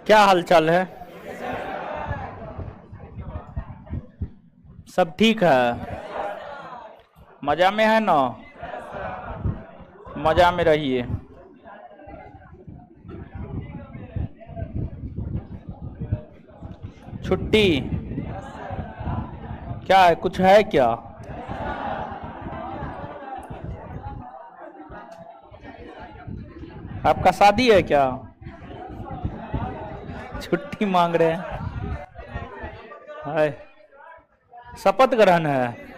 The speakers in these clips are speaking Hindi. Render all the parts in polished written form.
क्या हालचाल है? सब ठीक है? मजा में है ना? मजा में रहिए। छुट्टी क्या है? कुछ है क्या? आपका शादी है क्या? छुट्टी मांग रहे हैं? हाय, शपथ ग्रहण है?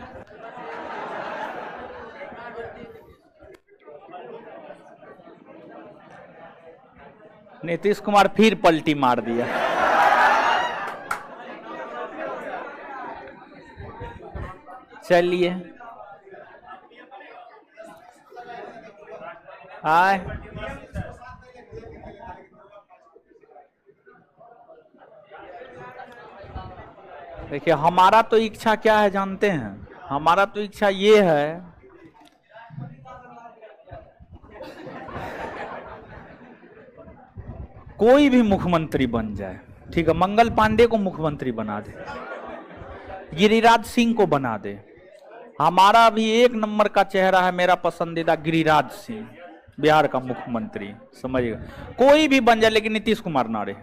नीतीश कुमार फिर पलटी मार दिया। चलिए, हाय। देखिए, हमारा तो इच्छा क्या है जानते हैं? हमारा तो इच्छा ये है कोई भी मुख्यमंत्री बन जाए, ठीक है। मंगल पांडे को मुख्यमंत्री बना दे, गिरिराज सिंह को बना दे। हमारा भी एक नंबर का चेहरा है, मेरा पसंदीदा गिरिराज सिंह, बिहार का मुख्यमंत्री, समझिएगा। कोई भी बन जाए लेकिन नीतीश कुमार ना रहे,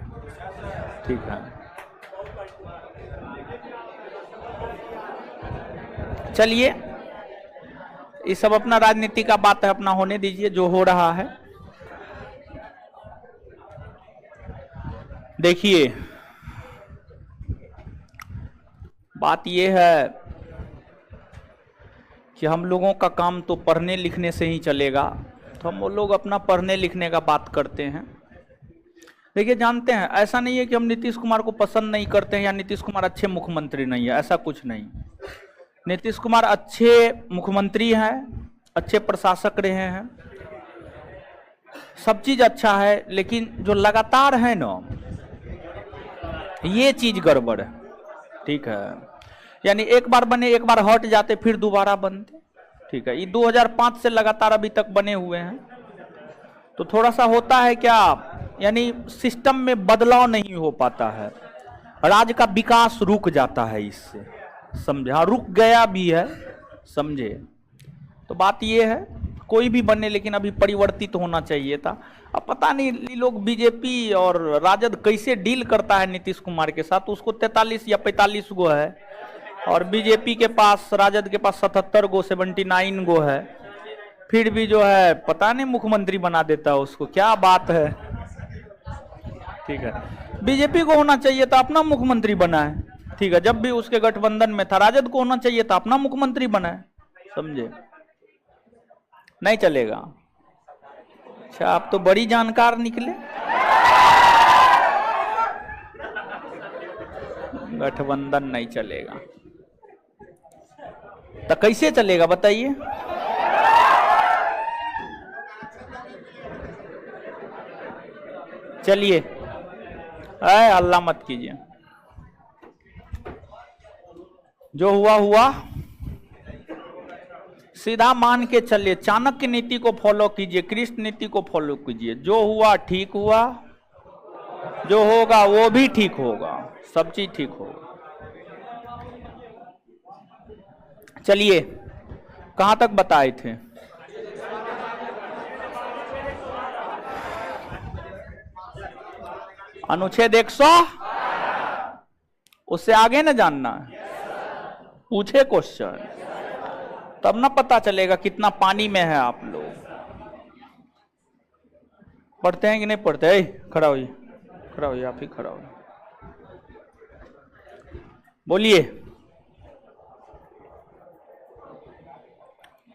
ठीक है। चलिए, ये सब अपना राजनीति का बात है, अपना होने दीजिए जो हो रहा है। देखिए, बात यह है कि हम लोगों का काम तो पढ़ने लिखने से ही चलेगा, तो हम वो लोग अपना पढ़ने लिखने का बात करते हैं। देखिए, जानते हैं, ऐसा नहीं है कि हम नीतीश कुमार को पसंद नहीं करते हैं या नीतीश कुमार अच्छे मुख्यमंत्री नहीं है, ऐसा कुछ नहीं। नीतीश कुमार अच्छे मुख्यमंत्री हैं, अच्छे प्रशासक रहे हैं, सब चीज अच्छा है, लेकिन जो लगातार है ना, ये चीज गड़बड़ है, ठीक है। यानी एक बार बने, एक बार हट जाते, फिर दोबारा बनते, ठीक है। ये 2005 से लगातार अभी तक बने हुए हैं, तो थोड़ा सा होता है क्या, यानी सिस्टम में बदलाव नहीं हो पाता है, राज्य का विकास रुक जाता है इससे, समझे? हाँ, रुक गया भी है, समझे? तो बात ये है, कोई भी बने लेकिन अभी परिवर्तित होना चाहिए था। अब पता नहीं ये लोग बीजेपी और राजद कैसे डील करता है नीतीश कुमार के साथ। उसको 43 या 45 गो है, और बीजेपी के पास, राजद के पास 77 गो, 79 गो है, फिर भी जो है पता नहीं मुख्यमंत्री बना देता है उसको। क्या बात है, ठीक है। बीजेपी को होना चाहिए था अपना मुख्यमंत्री बना है, ठीक है। जब भी उसके गठबंधन में था, राजद को होना चाहिए था अपना मुख्यमंत्री बना है, समझे? नहीं चलेगा? अच्छा, आप तो बड़ी जानकार निकले। गठबंधन नहीं चलेगा तो कैसे चलेगा बताइए? चलिए, हल्ला मत कीजिए, जो हुआ हुआ, सीधा मान के चलिए। चाणक्य नीति को फॉलो कीजिए, कृष्ण नीति को फॉलो कीजिए। जो हुआ ठीक हुआ, जो होगा वो भी ठीक होगा, सब चीज ठीक होगा। चलिए, कहां तक बताए थे? अनुच्छेद 100, उससे आगे ना जानना है? पूछे क्वेश्चन, तब ना पता चलेगा कितना पानी में है आप लोग। पढ़ते हैं कि नहीं पढ़ते? खड़ा होइए, खड़ा होइए, आप ही खड़ा होइए, बोलिए।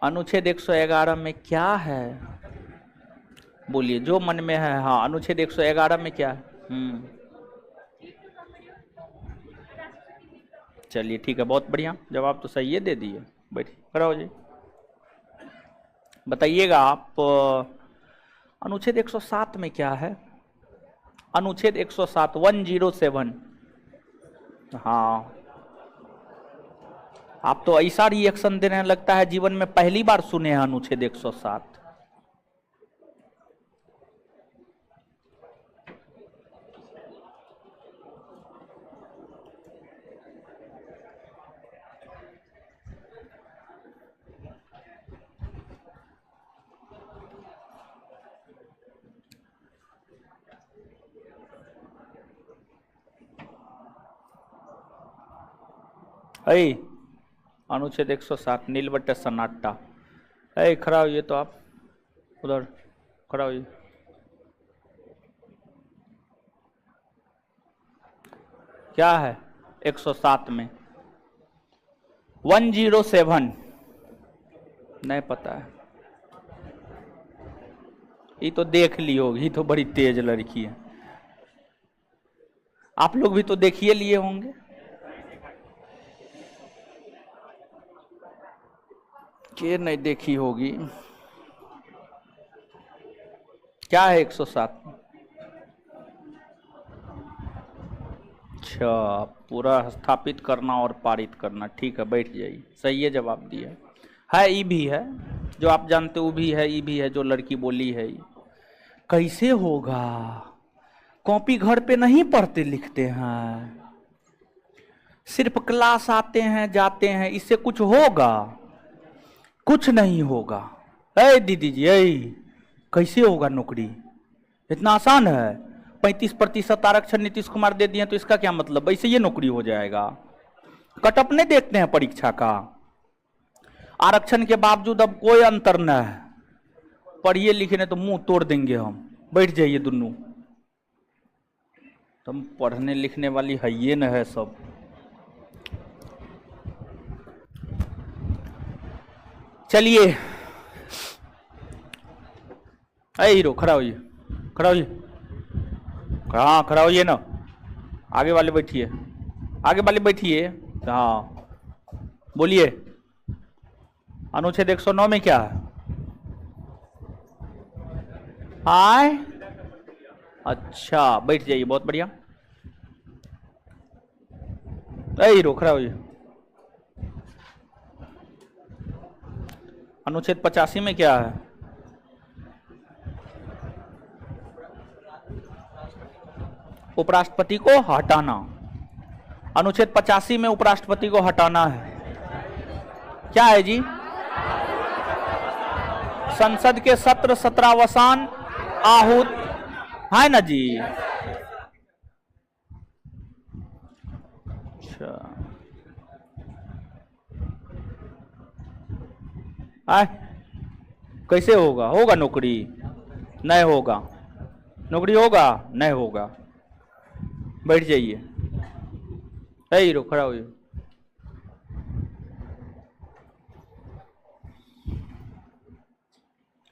अनुच्छेद 111 में क्या है? बोलिए, जो मन में है। हाँ, अनुच्छेद 111 में क्या है? चलिए, ठीक है, बहुत बढ़िया, जवाब तो सही है, दे दिए। बैठिए, खड़ा हो जाइए, बताइएगा आप। अनुच्छेद 107 में क्या है? अनुच्छेद 107, 107। हाँ, आप तो ऐसा रिएक्शन दे रहे हैं, लगता है जीवन में पहली बार सुने हैं अनुच्छेद 107। ऐ अनुच्छेद 107 नील बट्टे सन्नाटा। ऐ खड़ा होइए तो आप उधर खड़ा होइए। क्या है 107 में? 107 नहीं पता है। ये तो देख ली होगी, तो बड़ी तेज लड़की है। आप लोग भी तो देखिए लिए होंगे। के नहीं देखी होगी। क्या है 107? अच्छा, पूरा स्थापित करना और पारित करना। ठीक है, बैठ जाइए। सही है, जवाब दिया है। ई भी है जो आप जानते हो, भी है, ई भी है जो लड़की बोली है। कैसे होगा? कॉपी घर पे नहीं पढ़ते लिखते हैं, सिर्फ क्लास आते हैं जाते हैं। इससे कुछ होगा? कुछ नहीं होगा। ऐ दीदी जी, ऐ कैसे होगा नौकरी? इतना आसान है? 35% आरक्षण नीतीश कुमार दे दिए तो इसका क्या मतलब? ऐसे ये नौकरी हो जाएगा? कटअप नहीं देखते हैं परीक्षा का? आरक्षण के बावजूद अब कोई अंतर न है। पढ़िए लिखे तो मुंह तोड़ देंगे हम। बैठ जाइए दोनों। तुम पढ़ने लिखने वाली है ये न है सब। चलिए, अरे हीरो खड़ा होइए, खड़ा होइए। हाँ खड़ा होइए ना। आगे वाले बैठिए, आगे वाले बैठिए। हाँ बोलिए, अनुच्छेद 109 में क्या है? हाय, अच्छा बैठ जाइए, बहुत बढ़िया। अरे हीरो खड़ा होइए। अनुच्छेद 85 में क्या है? उपराष्ट्रपति को हटाना। अनुच्छेद 85 में उपराष्ट्रपति को हटाना है। क्या है जी? संसद के सत्र सत्रावसान आहूत है ना जी? अच्छा, कैसे होगा? होगा नौकरी? नहीं होगा। नौकरी होगा? नहीं होगा। बैठ जाइए। है हीरो खड़ा होइए।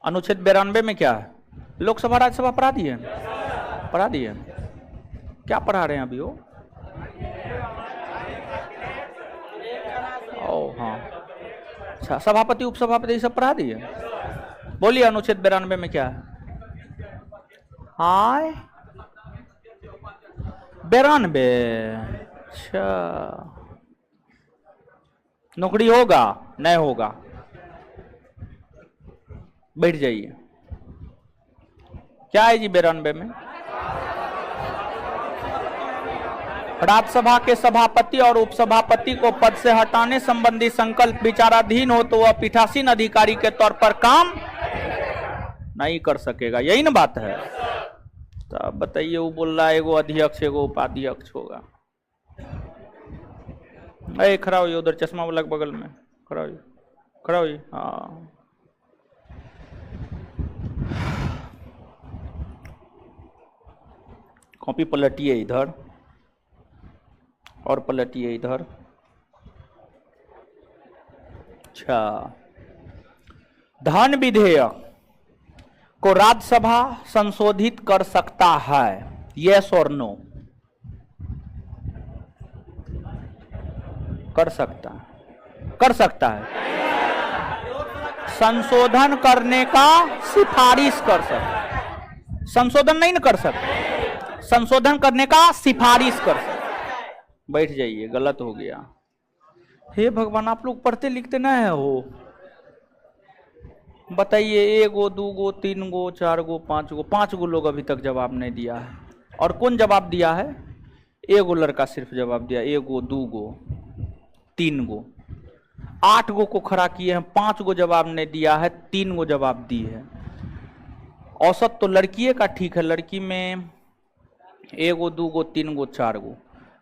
अनुच्छेद 92 में क्या है? लोकसभा राज्यसभा पढ़ा दिए? पढ़ा दिए? क्या पढ़ा रहे हैं अभी वो? ओ हाँ, अच्छा, सभापति उपसभापति सब पढ़ा दिए। बोलिए अनुच्छेद 92 में क्या है? हाय 92। अच्छा, नौकरी होगा? नहीं होगा। बैठ जाइए। क्या है जी 92 में? राज्यसभा के सभापति और उपसभापति को पद से हटाने संबंधी संकल्प विचाराधीन हो तो वह पीठासीन अधिकारी के तौर पर काम नहीं कर सकेगा। यही ना बात है? तो अब बताइए, वो बोल रहा है एगो अध्यक्ष एगो उपाध्यक्ष होगा। अरे खड़ा होइए, उधर चश्मा वाला बगल में खड़ा होइए, खड़ा होइए। हाँ, कॉपी पलटिए इधर और पलटिए इधर। अच्छा, धन विधेयक को राज्यसभा संशोधित कर सकता है? यस और नो? कर सकता है? कर सकता है। संशोधन करने का सिफारिश कर सकता है। संशोधन नहीं ना कर सकता, संशोधन करने का सिफारिश कर सकता। बैठ जाइए, गलत हो गया। हे भगवान, आप लोग पढ़ते लिखते ना है हो? बताइए, एगो दूगो तीन गो चार गो पांच गो लोग अभी तक जवाब नहीं दिया है। और कौन जवाब दिया है? एगो लड़का सिर्फ जवाब दिया। एगो दूगो तीन गो, 8 गो को खड़ा किए हैं, 5 गो जवाब नहीं दिया है, 3 गो जवाब दी है। औसत तो लड़किए का ठीक है, लड़की में एगो दूगो तीन गो चार गो,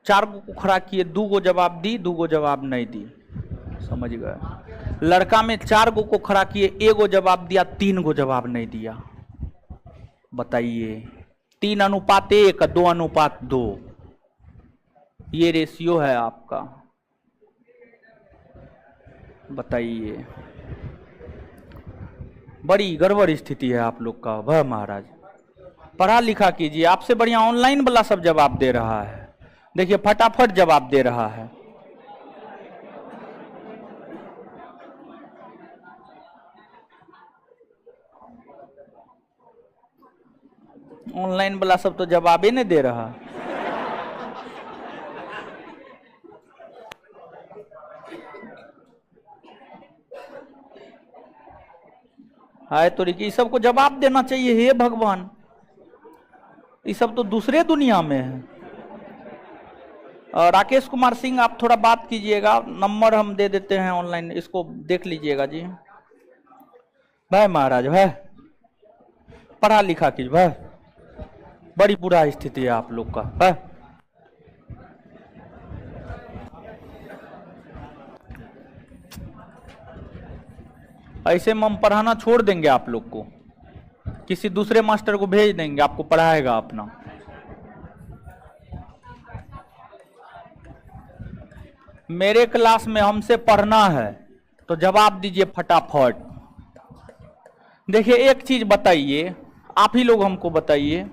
4 को खड़ा किए, 2 गो जवाब दी, 2 गो जवाब नहीं दी, समझ गए। लड़का में 4 को खड़ा किए, 1 गो जवाब दिया, 3 गो जवाब नहीं दिया। बताइए 3:1, 2:2, ये रेशियो है आपका। बताइए, बड़ी गड़बड़ स्थिति है आप लोग का। वह महाराज पढ़ा लिखा कीजिए, आपसे बढ़िया ऑनलाइन वाला सब जवाब दे रहा है। देखिए फटाफट जवाब दे रहा है। ऑनलाइन वाला सब तो जवाब ही नहीं दे रहा। हाय तो ये सबको जवाब देना चाहिए। हे भगवान, ये सब तो दूसरे दुनिया में है। राकेश कुमार सिंह, आप थोड़ा बात कीजिएगा, नंबर हम दे देते हैं ऑनलाइन, इसको देख लीजिएगा जी। भाई महाराज, भाई पढ़ा लिखा कीजिए भाई, बड़ी बुरा स्थिति है आप लोग का। भाई ऐसे में हम पढ़ाना छोड़ देंगे, आप लोग को किसी दूसरे मास्टर को भेज देंगे, आपको पढ़ाएगा अपना। मेरे क्लास में हमसे पढ़ना है तो जवाब दीजिए फटाफट। देखिए एक चीज बताइए, आप ही लोग हमको बताइए,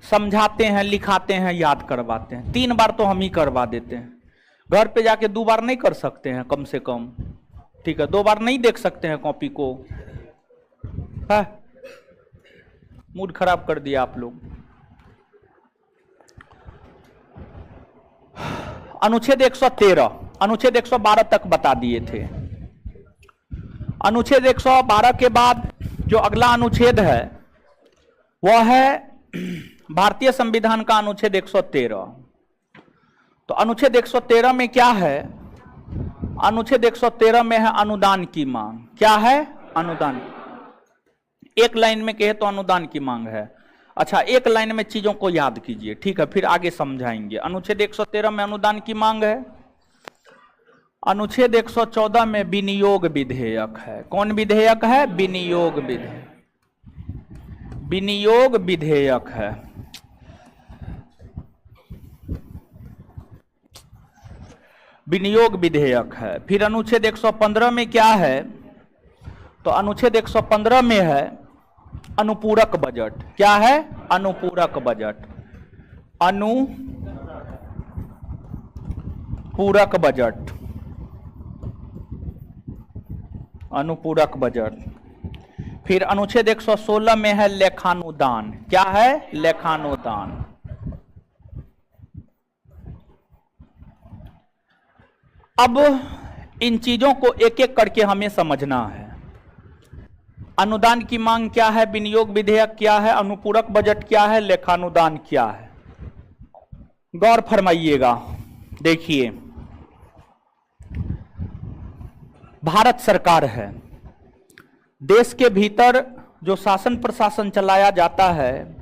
समझाते हैं, लिखाते हैं, याद करवाते हैं, 3 बार तो हम ही करवा देते हैं। घर पे जाके 2 बार नहीं कर सकते हैं कम से कम? ठीक है, 2 बार नहीं देख सकते हैं कॉपी को? है मूड खराब कर दिया आप लोग। अनुच्छेद 113, अनुच्छेद 112 तक बता दिए थे। अनुच्छेद 112 के बाद जो अगला अनुच्छेद है वह है भारतीय संविधान का अनुच्छेद 113। तो अनुच्छेद 113 में क्या है? अनुच्छेद 113 में है अनुदान की मांग। क्या है? अनुदान। एक लाइन में कहे तो अनुदान की मांग है। अच्छा, एक लाइन में चीजों को याद कीजिए, ठीक है, फिर आगे समझाएंगे। अनुच्छेद 113 में अनुदान की मांग है। अनुच्छेद 114 में विनियोग विधेयक है। कौन विधेयक है? विनियोग विधेयक। विनियोग विधेयक है। विनियोग विधेयक है। फिर अनुच्छेद 115 में क्या है? तो अनुच्छेद 115 में है अनुपूरक बजट। क्या है? अनुपूरक बजट। अनुपूरक बजट। अनुपूरक बजट। फिर अनुच्छेद 116 में है लेखानुदान। क्या है? लेखानुदान। अब इन चीजों को एक एक करके हमें समझना है। अनुदान की मांग क्या है? विनियोग विधेयक क्या है? अनुपूरक बजट क्या है? लेखानुदान क्या है? गौर फरमाइएगा। देखिए, भारत सरकार है, देश के भीतर जो शासन प्रशासन चलाया जाता है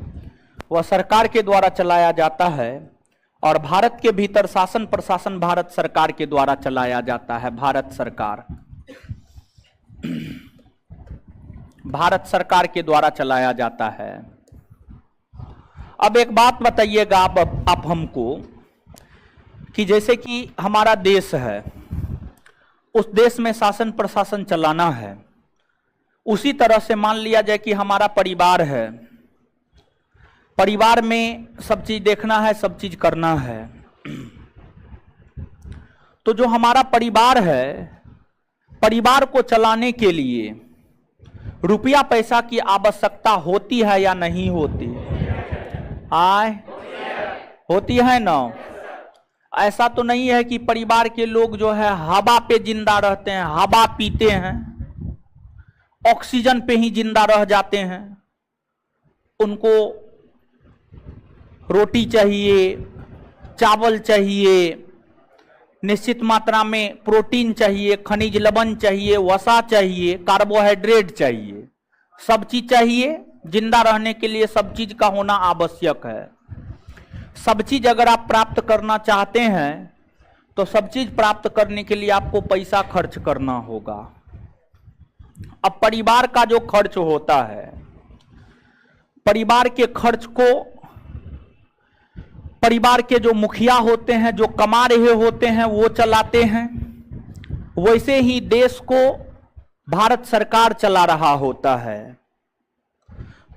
वह सरकार के द्वारा चलाया जाता है, और भारत के भीतर शासन प्रशासन भारत सरकार के द्वारा चलाया जाता है। भारत सरकार, भारत सरकार के द्वारा चलाया जाता है। अब एक बात बताइएगा आप हमको कि जैसे कि हमारा देश है, उस देश में शासन प्रशासन चलाना है, उसी तरह से मान लिया जाए कि हमारा परिवार है, परिवार में सब चीज देखना है, सब चीज करना है। तो जो हमारा परिवार है, परिवार को चलाने के लिए रुपया पैसा की आवश्यकता होती है या नहीं होती? आए होती है ना? ऐसा तो नहीं है कि परिवार के लोग जो है हवा पे जिंदा रहते हैं, हवा पीते हैं, ऑक्सीजन पे ही जिंदा रह जाते हैं। उनको रोटी चाहिए, चावल चाहिए, निश्चित मात्रा में प्रोटीन चाहिए, खनिज लवण चाहिए, वसा चाहिए, कार्बोहाइड्रेट चाहिए, सब चीज चाहिए। जिंदा रहने के लिए सब चीज का होना आवश्यक है। सब चीज अगर आप प्राप्त करना चाहते हैं तो सब चीज प्राप्त करने के लिए आपको पैसा खर्च करना होगा। अब परिवार का जो खर्च होता है, परिवार के खर्च को परिवार के जो मुखिया होते हैं, जो कमा रहे होते हैं, वो चलाते हैं। वैसे ही देश को भारत सरकार चला रहा होता है।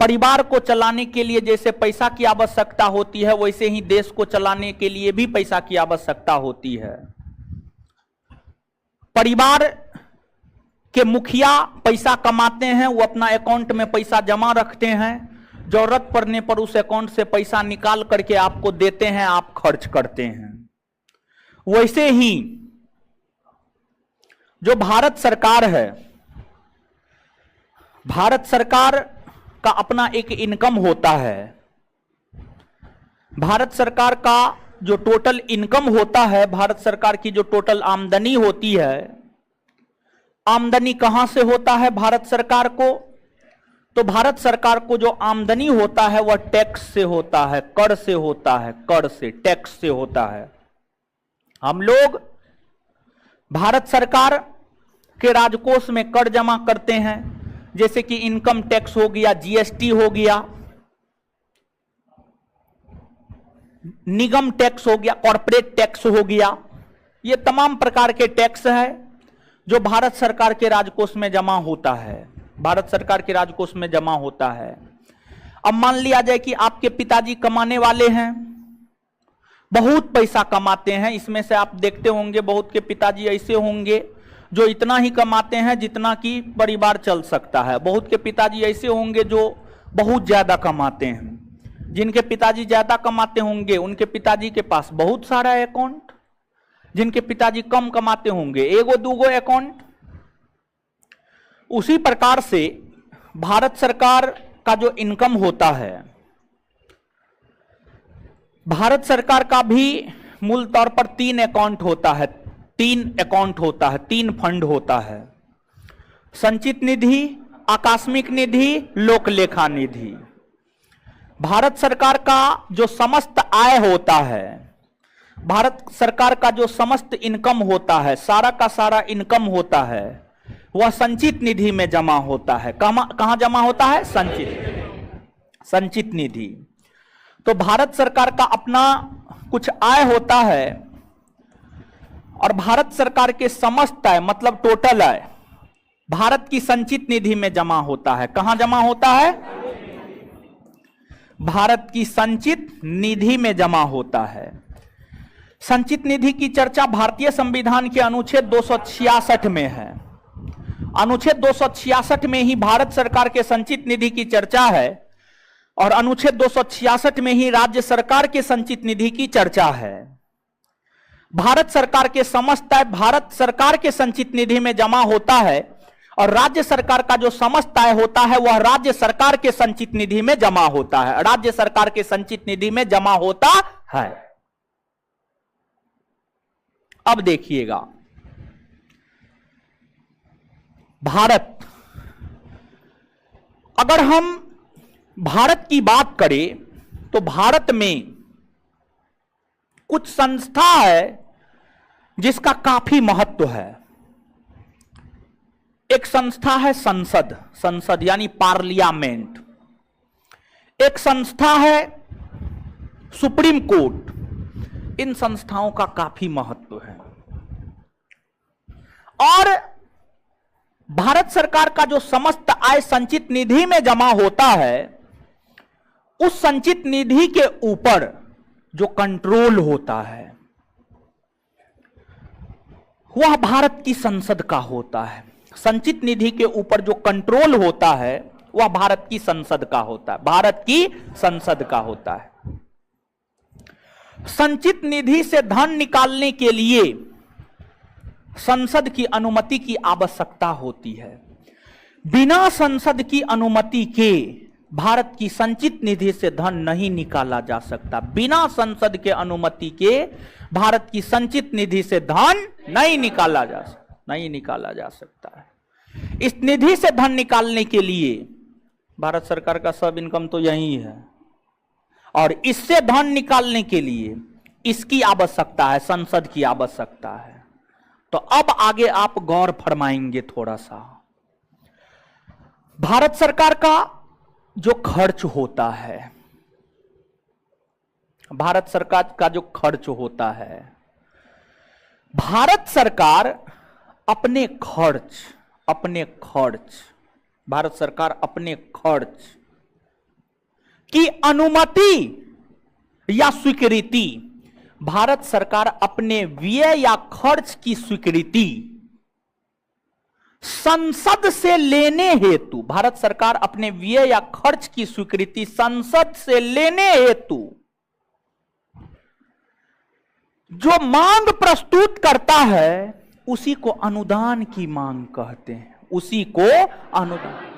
परिवार को चलाने के लिए जैसे पैसा की आवश्यकता होती है, वैसे ही देश को चलाने के लिए भी पैसा की आवश्यकता होती है। परिवार के मुखिया पैसा कमाते हैं, वो अपना अकाउंट में पैसा जमा रखते हैं, जरूरत पड़ने पर उस अकाउंट से पैसा निकाल करके आपको देते हैं, आप खर्च करते हैं। वैसे ही जो भारत सरकार है, भारत सरकार का अपना एक इनकम होता है। भारत सरकार का जो टोटल इनकम होता है, भारत सरकार की जो टोटल आमदनी होती है, आमदनी कहां से होता है भारत सरकार को? तो भारत सरकार को जो आमदनी होता है वह टैक्स से होता है, कर से होता है, कर से, टैक्स से होता है। हम लोग भारत सरकार के राजकोष में कर जमा करते हैं, जैसे कि इनकम टैक्स हो गया, जीएसटी हो गया, निगम टैक्स हो गया, कॉर्पोरेट टैक्स हो गया। ये तमाम प्रकार के टैक्स है जो भारत सरकार के राजकोष में जमा होता है, भारत सरकार के राजकोष में जमा होता है। अब मान लिया जाए कि आपके पिताजी कमाने वाले हैं, बहुत पैसा कमाते हैं। इसमें से आप देखते होंगे बहुत के पिताजी ऐसे होंगे जो इतना ही कमाते हैं जितना कि परिवार चल सकता है। बहुत के पिताजी ऐसे होंगे जो बहुत ज्यादा कमाते हैं। जिनके पिताजी ज्यादा कमाते होंगे उनके पिताजी के पास बहुत सारा अकाउंट, जिनके पिताजी कम कमाते होंगे एगो दूगो अकाउंट। उसी प्रकार से भारत सरकार का जो इनकम होता है, भारत सरकार का भी मूल तौर पर 3 अकाउंट होता है, 3 अकाउंट होता है, 3 फंड होता है। संचित निधि, आकस्मिक निधि, लोक लेखा निधि। भारत सरकार का जो समस्त आय होता है, भारत सरकार का जो समस्त इनकम होता है, सारा का सारा इनकम होता है, वह संचित निधि में जमा होता है। कहां जमा होता है? संचित निधि। तो भारत सरकार का अपना कुछ आय होता है और भारत सरकार के समस्त आय मतलब टोटल आय भारत की संचित निधि में जमा होता है। कहां जमा होता है? भारत की संचित निधि में जमा होता है। संचित निधि की चर्चा भारतीय संविधान के अनुच्छेद 266 में है। अनुच्छेद 266 में ही भारत सरकार के संचित निधि की चर्चा है और अनुच्छेद 266 में ही राज्य सरकार के संचित निधि की चर्चा है। भारत सरकार के समस्त आय भारत सरकार के संचित निधि में जमा होता है और राज्य सरकार का जो समस्त आय होता है वह राज्य सरकार के संचित निधि में जमा होता है, राज्य सरकार के संचित निधि में जमा होता है। अब देखिएगा, भारत, अगर हम भारत की बात करें तो भारत में कुछ संस्था है जिसका काफी महत्व है। एक संस्था है संसद, संसद यानी पार्लियामेंट। एक संस्था है सुप्रीम कोर्ट। इन संस्थाओं का काफी महत्व है। और भारत सरकार का जो समस्त आय संचित निधि में जमा होता है, उस संचित निधि के ऊपर जो कंट्रोल होता है वह भारत की संसद का होता है। संचित निधि के ऊपर जो कंट्रोल होता है वह भारत की संसद का होता है, भारत की संसद का होता है। संचित निधि से धन निकालने के लिए संसद की अनुमति की आवश्यकता होती है। बिना संसद की अनुमति के भारत की संचित निधि से धन नहीं निकाला जा सकता। बिना संसद के अनुमति के भारत की संचित निधि से धन नहीं निकाला जा सकता है। इस निधि से धन निकालने के लिए भारत सरकार का सब इनकम तो यही है। और इससे धन निकालने के लिए इसकी आवश्यकता है, संसद की आवश्यकता है। तो अब आगे आप गौर फरमाएंगे थोड़ा सा। भारत सरकार का जो खर्च होता है, भारत सरकार का जो खर्च होता है, भारत सरकार अपने खर्च भारत सरकार अपने खर्च की अनुमति या स्वीकृति, भारत सरकार अपने व्यय या खर्च की स्वीकृति संसद से लेने हेतु, भारत सरकार अपने व्यय या खर्च की स्वीकृति संसद से लेने हेतु जो मांग प्रस्तुत करता है उसी को अनुदान की मांग कहते हैं, उसी को अनुदान।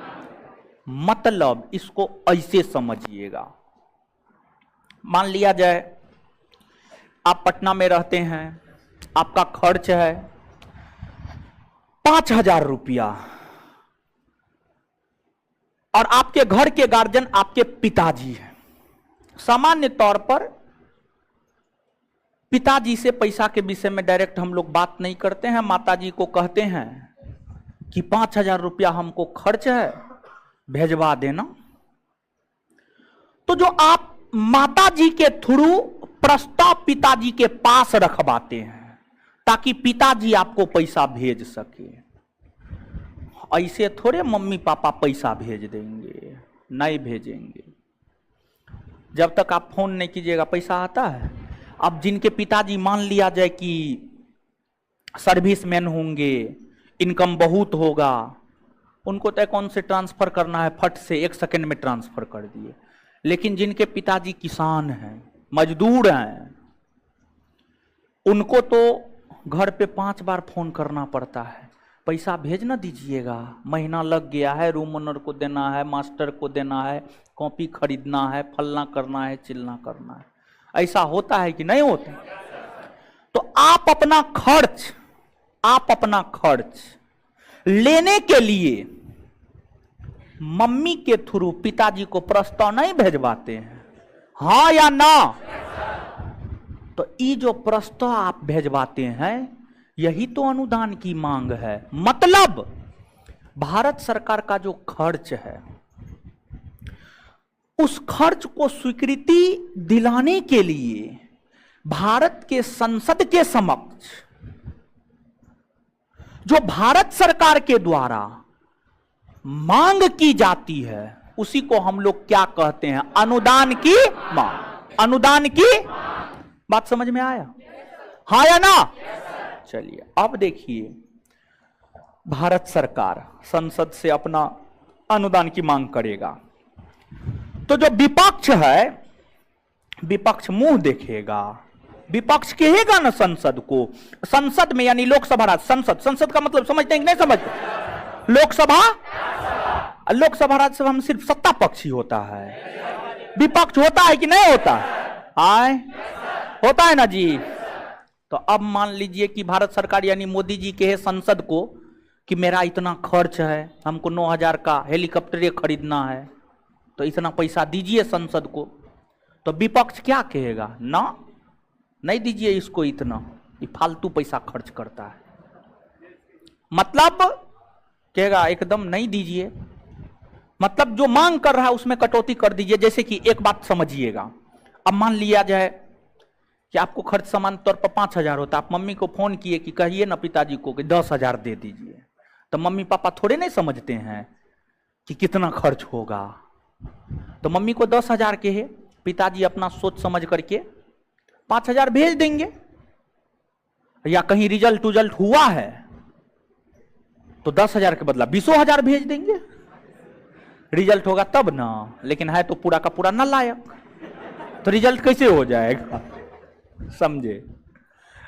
मतलब इसको ऐसे समझिएगा, मान लिया जाए आप पटना में रहते हैं, आपका खर्च है 5,000 रुपया और आपके घर के गार्जियन आपके पिताजी हैं। सामान्य तौर पर पिताजी से पैसा के विषय में डायरेक्ट हम लोग बात नहीं करते हैं, माताजी को कहते हैं कि 5,000 रुपया हमको खर्च है, भेजवा देना। तो जो आप माताजी के थ्रू प्रस्ताव पिताजी के पास रखवाते हैं ताकि पिताजी आपको पैसा भेज सके, ऐसे थोड़े मम्मी पापा पैसा भेज देंगे, नहीं भेजेंगे। जब तक आप फोन नहीं कीजिएगा पैसा आता है। अब जिनके पिताजी मान लिया जाए कि सर्विसमैन होंगे, इनकम बहुत होगा, उनको तो अकाउंट से ट्रांसफर करना है, फट से 1 सेकंड में ट्रांसफर कर दिए। लेकिन जिनके पिताजी किसान हैं, मजदूर हैं, उनको तो घर पे 5 बार फोन करना पड़ता है, पैसा भेज ना दीजिएगा, महीना लग गया है, रूम ओनर को देना है, मास्टर को देना है, कॉपी खरीदना है, फलना करना है, चिलना करना है। ऐसा होता है कि नहीं होता? तो आप अपना खर्च लेने के लिए मम्मी के थ्रू पिताजी को प्रस्ताव नहीं भेजवाते हैं, हाँ या ना? तो ये जो प्रस्ताव आप भेजवाते हैं यही तो अनुदान की मांग है। मतलब भारत सरकार का जो खर्च है उस खर्च को स्वीकृति दिलाने के लिए भारत के संसद के समक्ष जो भारत सरकार के द्वारा मांग की जाती है उसी को हम लोग क्या कहते हैं? अनुदान की मांग। अनुदान की बात समझ में आया? हाँ या ना? चलिए अब देखिए, भारत सरकार संसद से अपना अनुदान की मांग करेगा तो जो विपक्ष है, विपक्ष मुंह देखेगा, विपक्ष कहेगा ना संसद को, संसद में यानी लोकसभा राज्य संसद, संसद का मतलब समझते हैं कि नहीं समझते? लोकसभा, लोकसभा राज्यसभा में सिर्फ सत्ता पक्ष ही होता है, विपक्ष होता है कि नहीं होता? आए होता है ना जी। तो अब मान लीजिए कि भारत सरकार यानी मोदी जी कहे संसद को कि मेरा इतना खर्च है, हमको 9,000 का हेलीकॉप्टर खरीदना है, तो इतना पैसा दीजिए संसद को। तो विपक्ष क्या कहेगा? ना, नहीं दीजिए इसको इतना, ये फालतू पैसा खर्च करता है। मतलब कहेगा एकदम नहीं दीजिए, मतलब जो मांग कर रहा है उसमें कटौती कर दीजिए। जैसे कि एक बात समझिएगा, अब मान लिया जाए कि आपको खर्च सामान्य तौर पर 5,000 होता, आप मम्मी को फोन किए कि कहिए ना पिताजी को कि 10,000 दे दीजिए, तो मम्मी पापा थोड़े नहीं समझते हैं कि कितना खर्च होगा। तो मम्मी को 10,000 के है, पिताजी अपना सोच समझ करके 5,000 भेज देंगे। या कहीं रिजल्ट उजल्ट हुआ है तो 10,000 के बदला 20,000 भेज देंगे, रिजल्ट होगा तब ना। लेकिन है तो पूरा का पूरा नालायक, तो रिजल्ट कैसे हो जाएगा? समझे?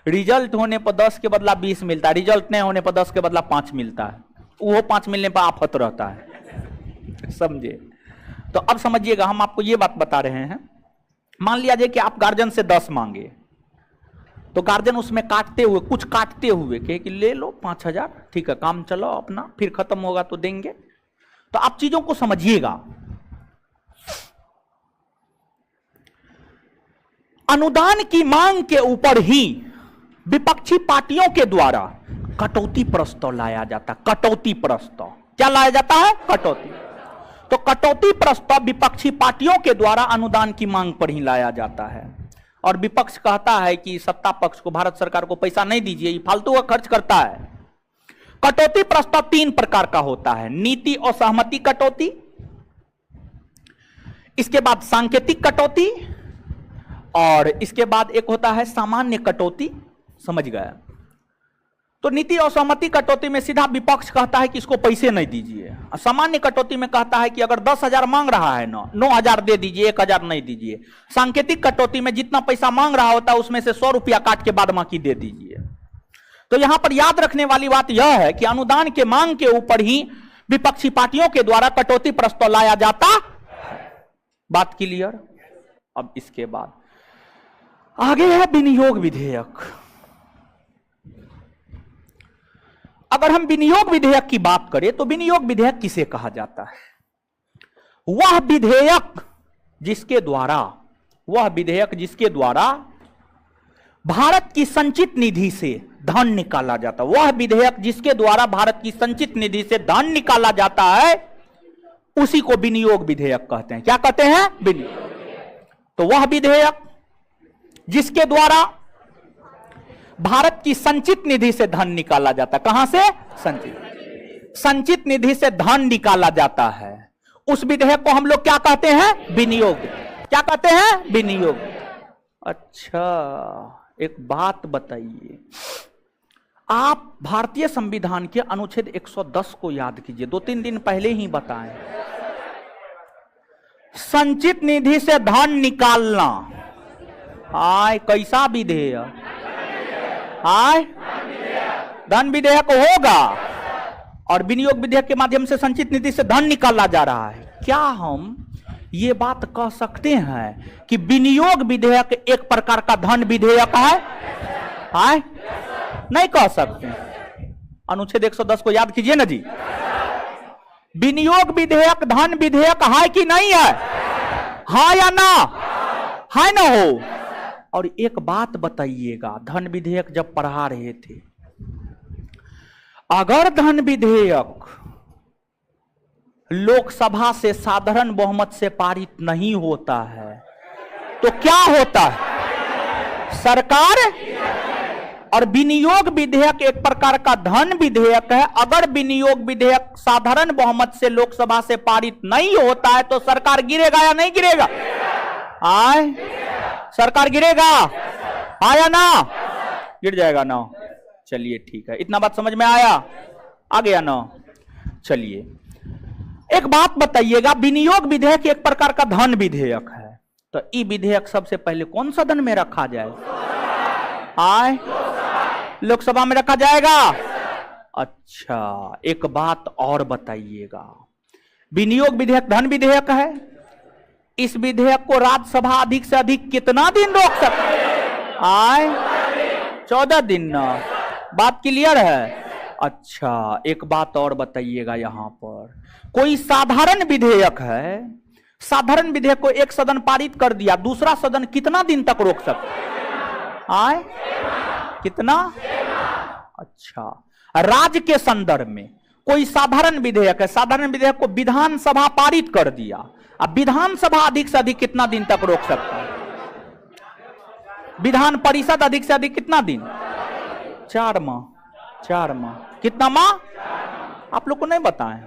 रिजल्ट होने पर 10 के बदला 20 मिलता है, रिजल्ट नहीं होने पर 10 के बदला 5 मिलता है, वो 5 मिलने पर आफत रहता है। समझे? तो अब समझिएगा, हम आपको ये बात बता रहे हैं, मान लिया जाए कि आप गार्जियन से 10 मांगे, तो गार्जियन उसमें कुछ काटते हुए कहे कि ले लो 5,000, ठीक है काम चलो अपना, फिर खत्म होगा तो देंगे। तो आप चीजों को समझिएगा। अनुदान की मांग के ऊपर ही विपक्षी पार्टियों के द्वारा कटौती प्रस्ताव लाया जाता। कटौती प्रस्ताव क्या लाया जाता है? कटौती। तो कटौती प्रस्ताव विपक्षी पार्टियों के द्वारा अनुदान की मांग पर ही लाया जाता है और विपक्ष कहता है कि सत्ता पक्ष को, भारत सरकार को पैसा नहीं दीजिए, ये फालतू का खर्च करता है। कटौती प्रस्ताव 3 प्रकार का होता है। नीति और सहमति कटौती, इसके बाद सांकेतिक कटौती और इसके बाद एक होता है सामान्य कटौती। समझ गए? तो नीति और सहमति कटौती में सीधा विपक्ष कहता है कि इसको पैसे नहीं दीजिए। सामान्य कटौती में कहता है कि अगर 10,000 मांग रहा है ना, 9,000 दे दीजिए, 1,000 नहीं दीजिए। सांकेतिक कटौती में जितना पैसा मांग रहा होता है उसमें से 100 रुपया काट के बाद बाकी दे दीजिए। तो यहां पर याद रखने वाली बात यह है कि अनुदान के मांग के ऊपर ही विपक्षी पार्टियों के द्वारा कटौती प्रस्ताव लाया जाता। बात क्लियर? अब इसके बाद आगे है विनियोग विधेयक। अगर हम विनियोग विधेयक की बात करें तो विनियोग विधेयक किसे कहा जाता है? वह विधेयक जिसके द्वारा भारत की संचित निधि से धन निकाला जाता। वह विधेयक जिसके द्वारा भारत की संचित निधि से धन निकाला जाता है उसी को विनियोग विधेयक कहते हैं। क्या कहते हैं? विनियोग। तो वह विधेयक जिसके द्वारा भारत की संचित निधि से धन निकाला जाता है। कहां से? संचित निधि से धन निकाला जाता है, उस विधेयक को हम लोग क्या कहते हैं? विनियोग। क्या कहते हैं? विनियोग। अच्छा, एक बात बताइए, आप भारतीय संविधान के अनुच्छेद 110 को याद कीजिए। 2-3 दिन पहले ही बताएं। संचित निधि से धन निकालना, हाय कैसा विधेयक? हाय धन विधेयक होगा और विनियोग विधेयक के माध्यम से संचित निधि से धन निकाला जा रहा है। क्या हम ये बात कह सकते हैं कि विनियोग विधेयक एक प्रकार का धन विधेयक है? हाय नहीं कह सकते। अनुच्छेद 110 को याद कीजिए ना जी। विनियोग विधेयक धन विधेयक है कि नहीं है? हाँ या ना? है ना हो? और एक बात बताइएगा, धन विधेयक जब पढ़ा रहे थे, अगर धन विधेयक लोकसभा से साधारण बहुमत से पारित नहीं होता है तो क्या होता है? सरकार। और विनियोग विधेयक एक प्रकार का धन विधेयक है। अगर विनियोग विधेयक साधारण बहुमत से लोकसभा से पारित नहीं होता है तो सरकार गिरेगा या नहीं गिरेगा? आए सरकार गिरेगा? आया ना? गिर जाएगा ना? चलिए ठीक है, इतना बात समझ में आया? आ गया ना? चलिए एक बात बताइएगा, विनियोग विधेयक एक प्रकार का धन विधेयक है, तो ई विधेयक सबसे पहले कौन सदन में रखा जाए? आए लोकसभा में रखा जाएगा। अच्छा एक बात और बताइएगा, विनियोग विधेयक धन विधेयक है, इस विधेयक को राज्यसभा अधिक से अधिक कितना दिन रोक सकती है? आए 14 दिन ना? बात क्लियर है? अच्छा एक बात और बताइएगा, यहां पर कोई साधारण विधेयक है, साधारण विधेयक को एक सदन पारित कर दिया, दूसरा सदन कितना दिन तक रोक सकता है? आए कितना? अच्छा राज्य के संदर्भ में कोई साधारण विधेयक है, साधारण विधेयक को विधानसभा पारित कर दिया, अब विधानसभा अधिक से अधिक कितना दिन तक रोक सकता है? विधान परिषद अधिक से अधिक कितना दिन? 4 माह। 4 माह। कितना माह? आप लोग को नहीं बताएं,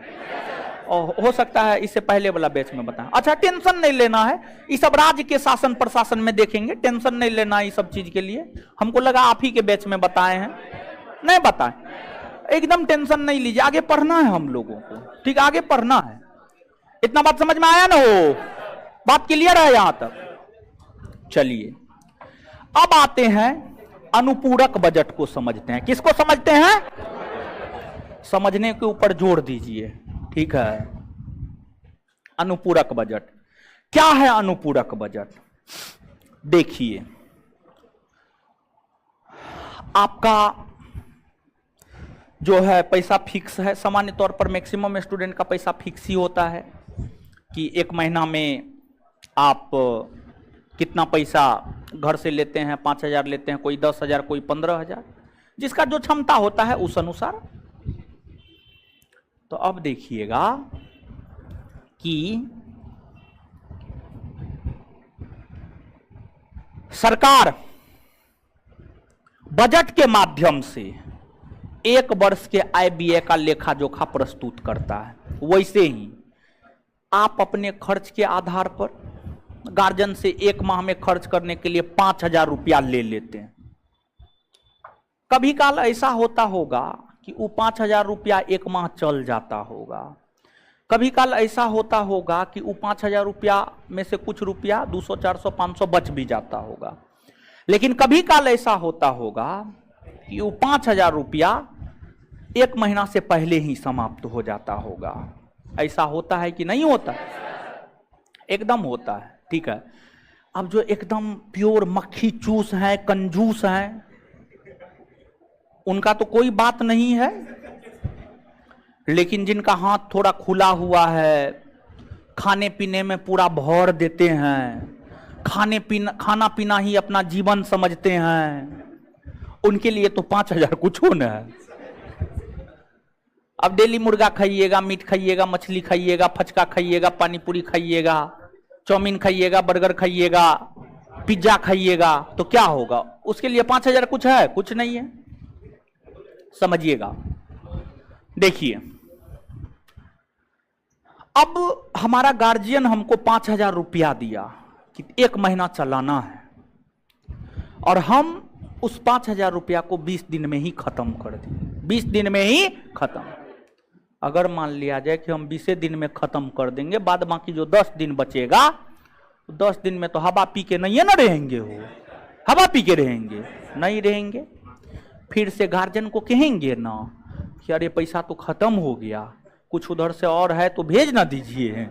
हो सकता है इससे पहले वाला बैच में बताएं। अच्छा टेंशन नहीं लेना है, ये सब राज्य के शासन प्रशासन में देखेंगे, टेंशन नहीं लेना ये सब चीज के लिए। हमको लगा आप ही के बैच में बताए हैं, नहीं बताएं, एकदम टेंशन नहीं लीजिए, आगे पढ़ना है हम लोगों को, ठीक आगे पढ़ना है। इतना बात समझ में आया ना? हो बात क्लियर है यहां तक? चलिए अब आते हैं अनुपूरक बजट को समझते हैं। किसको समझते हैं? समझने के ऊपर जोर दीजिए, ठीक है। अनुपूरक बजट क्या है? अनुपूरक बजट देखिए, आपका जो है पैसा फिक्स है, सामान्य तौर पर मैक्सिमम स्टूडेंट का पैसा फिक्स ही होता है कि 1 महीना में आप कितना पैसा घर से लेते हैं, 5,000 लेते हैं, कोई 10,000, कोई 15,000, जिसका जो क्षमता होता है उस अनुसार। तो अब देखिएगा कि सरकार बजट के माध्यम से एक वर्ष के आय व्यय का लेखा जोखा प्रस्तुत करता है। वैसे ही आप अपने खर्च के आधार पर गार्जियन से एक माह में खर्च करने के लिए 5,000 रुपया ले लेते हैं। कभी काल ऐसा होता होगा कि वो 5,000 रुपया एक माह चल जाता होगा। कभी काल ऐसा होता होगा कि वो 5,000 रुपया में से कुछ रुपया 200, 400, 500 बच भी जाता होगा। लेकिन कभी काल ऐसा होता होगा कि वो 5,000 रुपया एक महीना से पहले ही समाप्त हो जाता होगा। ऐसा होता है कि नहीं होता? एकदम होता है। ठीक है, अब जो एकदम प्योर मक्खी चूस है, कंजूस है, उनका तो कोई बात नहीं है। लेकिन जिनका हाथ थोड़ा खुला हुआ है, खाने पीने में पूरा भर देते हैं, खाना पीना ही अपना जीवन समझते हैं, उनके लिए तो 5,000 कुछ होना है। अब डेली मुर्गा खाइएगा, मीट खाइएगा, मछली खाइएगा, फचका खाइएगा, पानी पूरी खाइएगा, चाउमीन खाइएगा, बर्गर खाइएगा, पिज्जा खाइएगा, तो क्या होगा? उसके लिए 5,000 कुछ है? कुछ नहीं है। समझिएगा। देखिए, अब हमारा गार्जियन हमको 5,000 रुपया दिया कि एक महीना चलाना है, और हम उस 5,000 रुपया को 20 दिन में ही खत्म कर दिए। 20 दिन में ही खत्म। अगर मान लिया जाए कि हम 20 दिन में खत्म कर देंगे, बाद बाकी जो 10 दिन बचेगा, 10 दिन में तो हवा पी के नहीं है ना रहेंगे, हो हवा पी के रहेंगे? नहीं रहेंगे। फिर से गार्जियन को कहेंगे ना कि अरे पैसा तो खत्म हो गया, कुछ उधर से और है तो भेज ना दीजिए।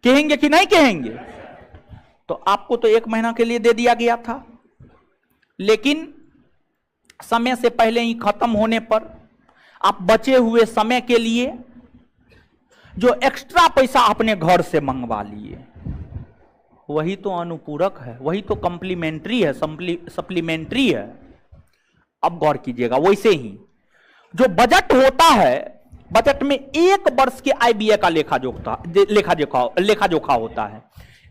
कहेंगे कि नहीं कहेंगे? तो आपको तो एक महीना के लिए दे दिया गया था, लेकिन समय से पहले ही खत्म होने पर आप बचे हुए समय के लिए जो एक्स्ट्रा पैसा अपने घर से मंगवा लिए, वही तो अनुपूरक है, वही तो कॉम्प्लीमेंट्री है, सप्लीमेंट्री है। अब गौर कीजिएगा। वैसे ही जो बजट होता है, बजट में एक वर्ष के आय व्यय का लेखा जोखा होता है।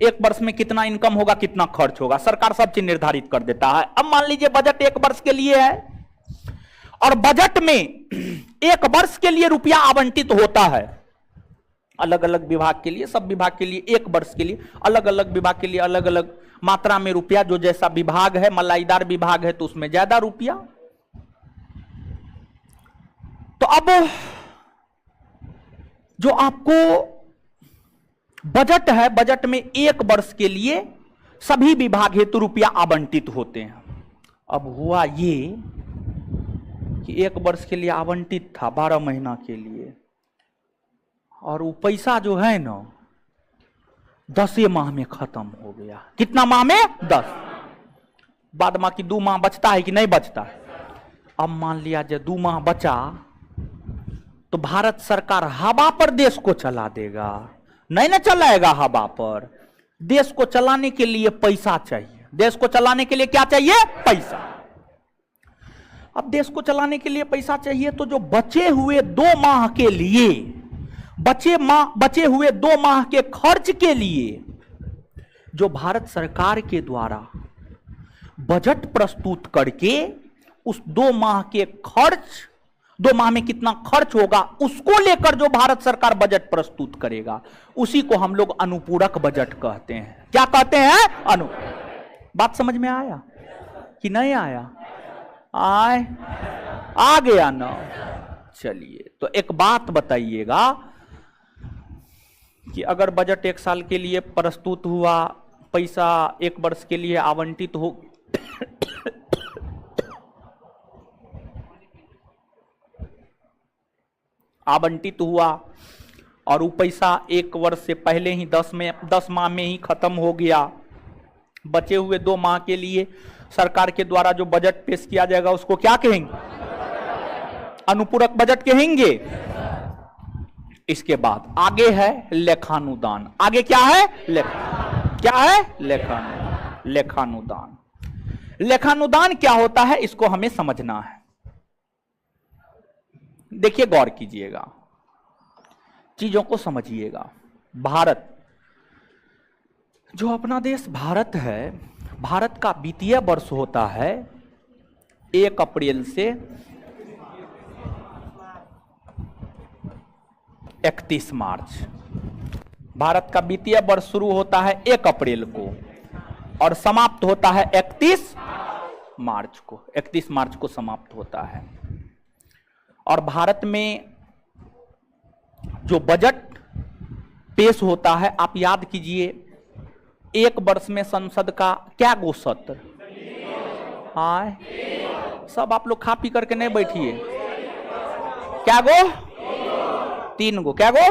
एक वर्ष में कितना इनकम होगा, कितना खर्च होगा, सरकार सब चीज निर्धारित कर देता है। अब मान लीजिए बजट एक वर्ष के लिए है, और बजट में एक वर्ष के लिए रुपया आवंटित होता है। अलग अलग विभाग के लिए, सब विभाग के लिए एक वर्ष के लिए, अलग अलग विभाग के लिए अलग अलग मात्रा में रुपया, जो जैसा विभाग है, मलाईदार विभाग है तो उसमें ज्यादा रुपया। तो अब जो आपको बजट है, बजट में एक वर्ष के लिए सभी विभाग हेतु रुपया आवंटित होते हैं। अब हुआ ये कि एक वर्ष के लिए आवंटित था 12 महीना के लिए, और वो पैसा जो है ना 10 माह में खत्म हो गया। कितना माह में? 10। बाद बाकी 2 माह बचता है कि नहीं बचता है? अब मान लिया जब 2 माह बचा तो भारत सरकार हवा पर देश को चला देगा? नहीं ना चलाएगा हवा पर। देश को चलाने के लिए पैसा चाहिए। देश को चलाने के लिए क्या चाहिए? पैसा। अब देश को चलाने के लिए पैसा चाहिए, तो जो बचे हुए 2 माह के लिए, बचे हुए 2 माह के खर्च के लिए जो भारत सरकार के द्वारा बजट प्रस्तुत करके उस 2 माह के खर्च, 2 माह में कितना खर्च होगा उसको लेकर जो भारत सरकार बजट प्रस्तुत करेगा, उसी को हम लोग अनुपूरक बजट कहते हैं। क्या कहते हैं? बात समझ में आया कि नहीं आया? आ गया ना? चलिए, तो एक बात बताइएगा कि अगर बजट 1 साल के लिए प्रस्तुत हुआ, पैसा 1 वर्ष के लिए आवंटित हो आवंटित हुआ, और वो पैसा 1 वर्ष से पहले ही 10 माह में ही खत्म हो गया, बचे हुए 2 माह के लिए सरकार के द्वारा जो बजट पेश किया जाएगा उसको क्या कहेंगे? अनुपूरक बजट कहेंगे। इसके बाद आगे है लेखानुदान। आगे क्या है? क्या है? लेखानुदान। लेखानुदान। लेखानुदान क्या होता है इसको हमें समझना है। देखिए गौर कीजिएगा, चीजों को समझिएगा। भारत, जो अपना देश भारत है, भारत का वित्तीय वर्ष होता है 1 अप्रैल से 31 मार्च। भारत का वित्तीय वर्ष शुरू होता है 1 अप्रैल को और समाप्त होता है 31 मार्च को। 31 मार्च को समाप्त होता है। और भारत में जो बजट पेश होता है, आप याद कीजिए, 1 वर्ष में संसद का क्या गो सत्र? हाँ, सब आप लोग खा पी करके नहीं बैठिए। क्या गो? 3 गो। क्या गो?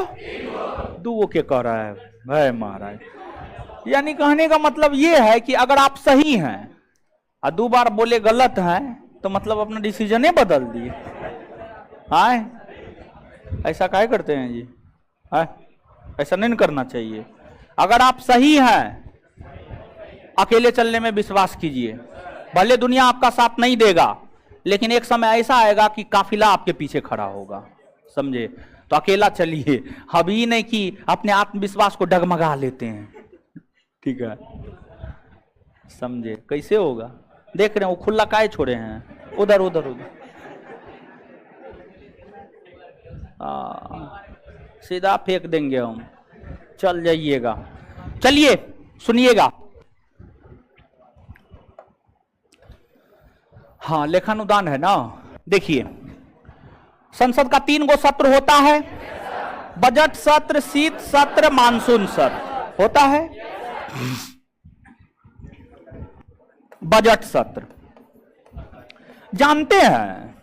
2 गो के कह रहा है भाई महाराज। यानी कहने का मतलब ये है कि अगर आप सही हैं और 2 बार बोले गलत हैं तो मतलब अपना डिसीजन ही बदल दिए। हाँ, ऐसा काहे करते हैं जी? हाँ, ऐसा नहीं करना चाहिए। अगर आप सही हैं, अकेले चलने में विश्वास कीजिए। भले दुनिया आपका साथ नहीं देगा, लेकिन एक समय ऐसा आएगा कि काफिला आपके पीछे खड़ा होगा, समझे? तो अकेला चलिए। अभी नहीं कि अपने आत्मविश्वास को डगमगा लेते हैं, ठीक है? समझे? कैसे होगा? देख रहे हैं वो खुला काहे छोड़े हैं? उधर उधर उधर सीधा फेंक देंगे हम। चल जाइएगा। चलिए सुनिएगा। हाँ, लेखानुदान है ना। देखिए, संसद का 3 गो सत्र होता है। बजट सत्र, शीत सत्र, मानसून सत्र होता है। बजट सत्र जानते हैं,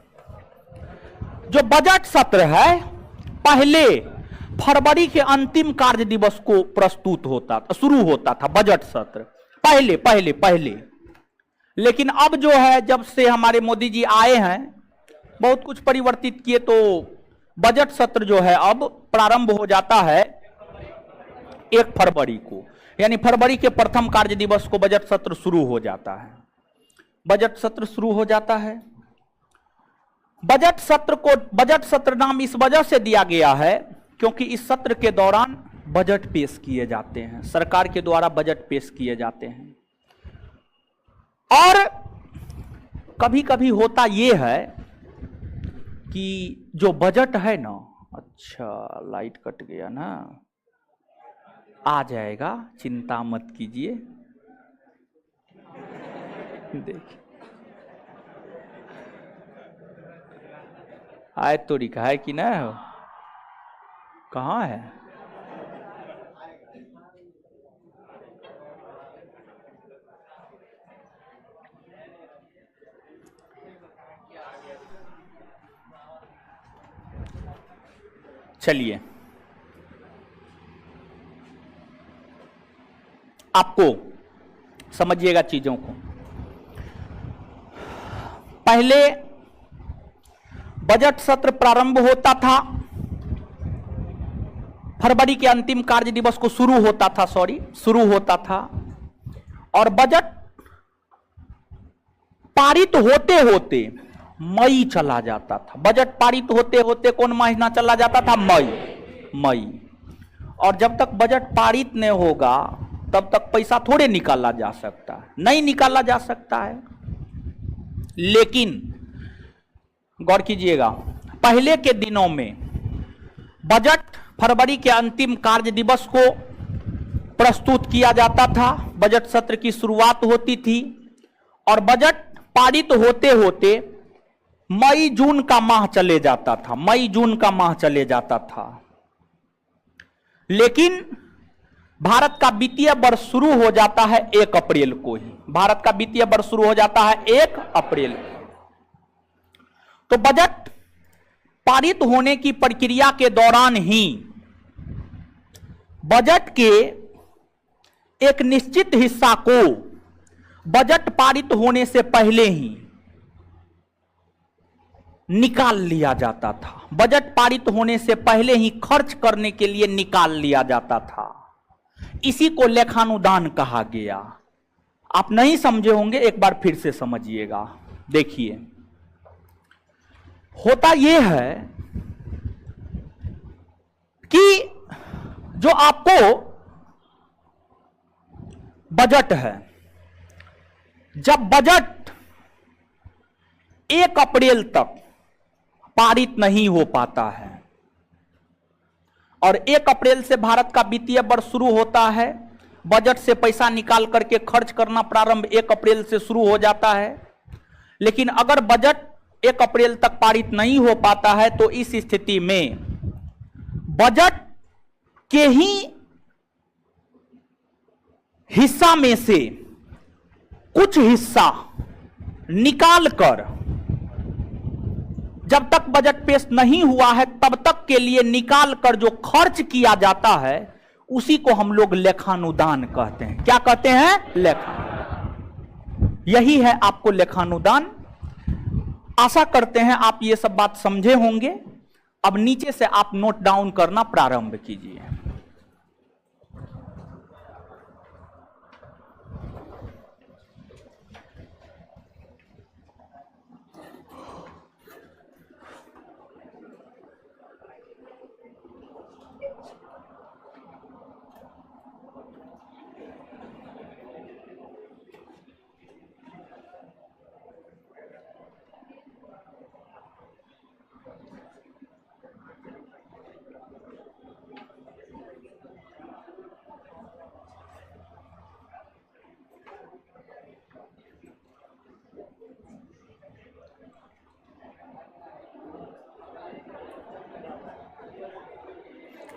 जो बजट सत्र है पहले फरवरी के अंतिम कार्य दिवस को प्रस्तुत होता था, शुरू होता था बजट सत्र पहले पहले पहले। लेकिन अब जो है, जब से हमारे मोदी जी आए हैं, बहुत कुछ परिवर्तित किए, तो बजट सत्र जो है अब प्रारंभ हो जाता है 1 फरवरी को। यानी फरवरी के प्रथम कार्य दिवस को बजट सत्र शुरू हो जाता है। बजट सत्र शुरू हो जाता है। बजट सत्र को बजट सत्र नाम इस वजह से दिया गया है क्योंकि इस सत्र के दौरान बजट पेश किए जाते हैं, सरकार के द्वारा बजट पेश किए जाते हैं। और कभी कभी होता यह है कि जो बजट है ना, अच्छा लाइट कट गया ना, आ जाएगा, चिंता मत कीजिए। देखिए आए तो लिखा है कि ना, कहाँ है? चलिए, आपको समझिएगा चीजों को। पहले बजट सत्र प्रारंभ होता था, फरवरी के अंतिम कार्य दिवस को शुरू होता था, और बजट पारित होते होते मई चला जाता था। बजट पारित होते होते कौन महीना चला जाता था? मई। और जब तक बजट पारित नहीं होगा तब तक पैसा थोड़े निकाला जा सकता है, नहीं निकाला जा सकता है। लेकिन गौर कीजिएगा, पहले के दिनों में बजट फरवरी के अंतिम कार्य दिवस को प्रस्तुत किया जाता था, बजट सत्र की शुरुआत होती थी, और बजट पारित होते होते मई जून का माह चले जाता था, मई जून का माह चले जाता था। लेकिन भारत का वित्तीय वर्ष शुरू हो जाता है 1 अप्रैल को ही। भारत का वित्तीय वर्ष शुरू हो जाता है 1 अप्रैल को। तो बजट पारित होने की प्रक्रिया के दौरान ही बजट के एक निश्चित हिस्सा को बजट पारित होने से पहले ही निकाल लिया जाता था। बजट पारित होने से पहले ही खर्च करने के लिए निकाल लिया जाता था। इसी को लेखानुदान कहा गया। आप नहीं समझे होंगे, एक बार फिर से समझिएगा। देखिए, होता यह है कि जो आपको बजट है, जब बजट 1 अप्रैल तक पारित नहीं हो पाता है और 1 अप्रैल से भारत का वित्तीय वर्ष शुरू होता है, बजट से पैसा निकाल करके खर्च करना प्रारंभ 1 अप्रैल से शुरू हो जाता है। लेकिन अगर बजट 1 अप्रैल तक पारित नहीं हो पाता है तो इस स्थिति में बजट के ही हिस्सा में से कुछ हिस्सा निकाल कर, जब तक बजट पेश नहीं हुआ है तब तक के लिए निकाल कर जो खर्च किया जाता है उसी को हम लोग लेखानुदान कहते हैं। क्या कहते हैं? लेखानुदान। यही है आपको लेखानुदान। आशा करते हैं आप ये सब बात समझे होंगे। अब नीचे से आप नोट डाउन करना प्रारंभ कीजिए।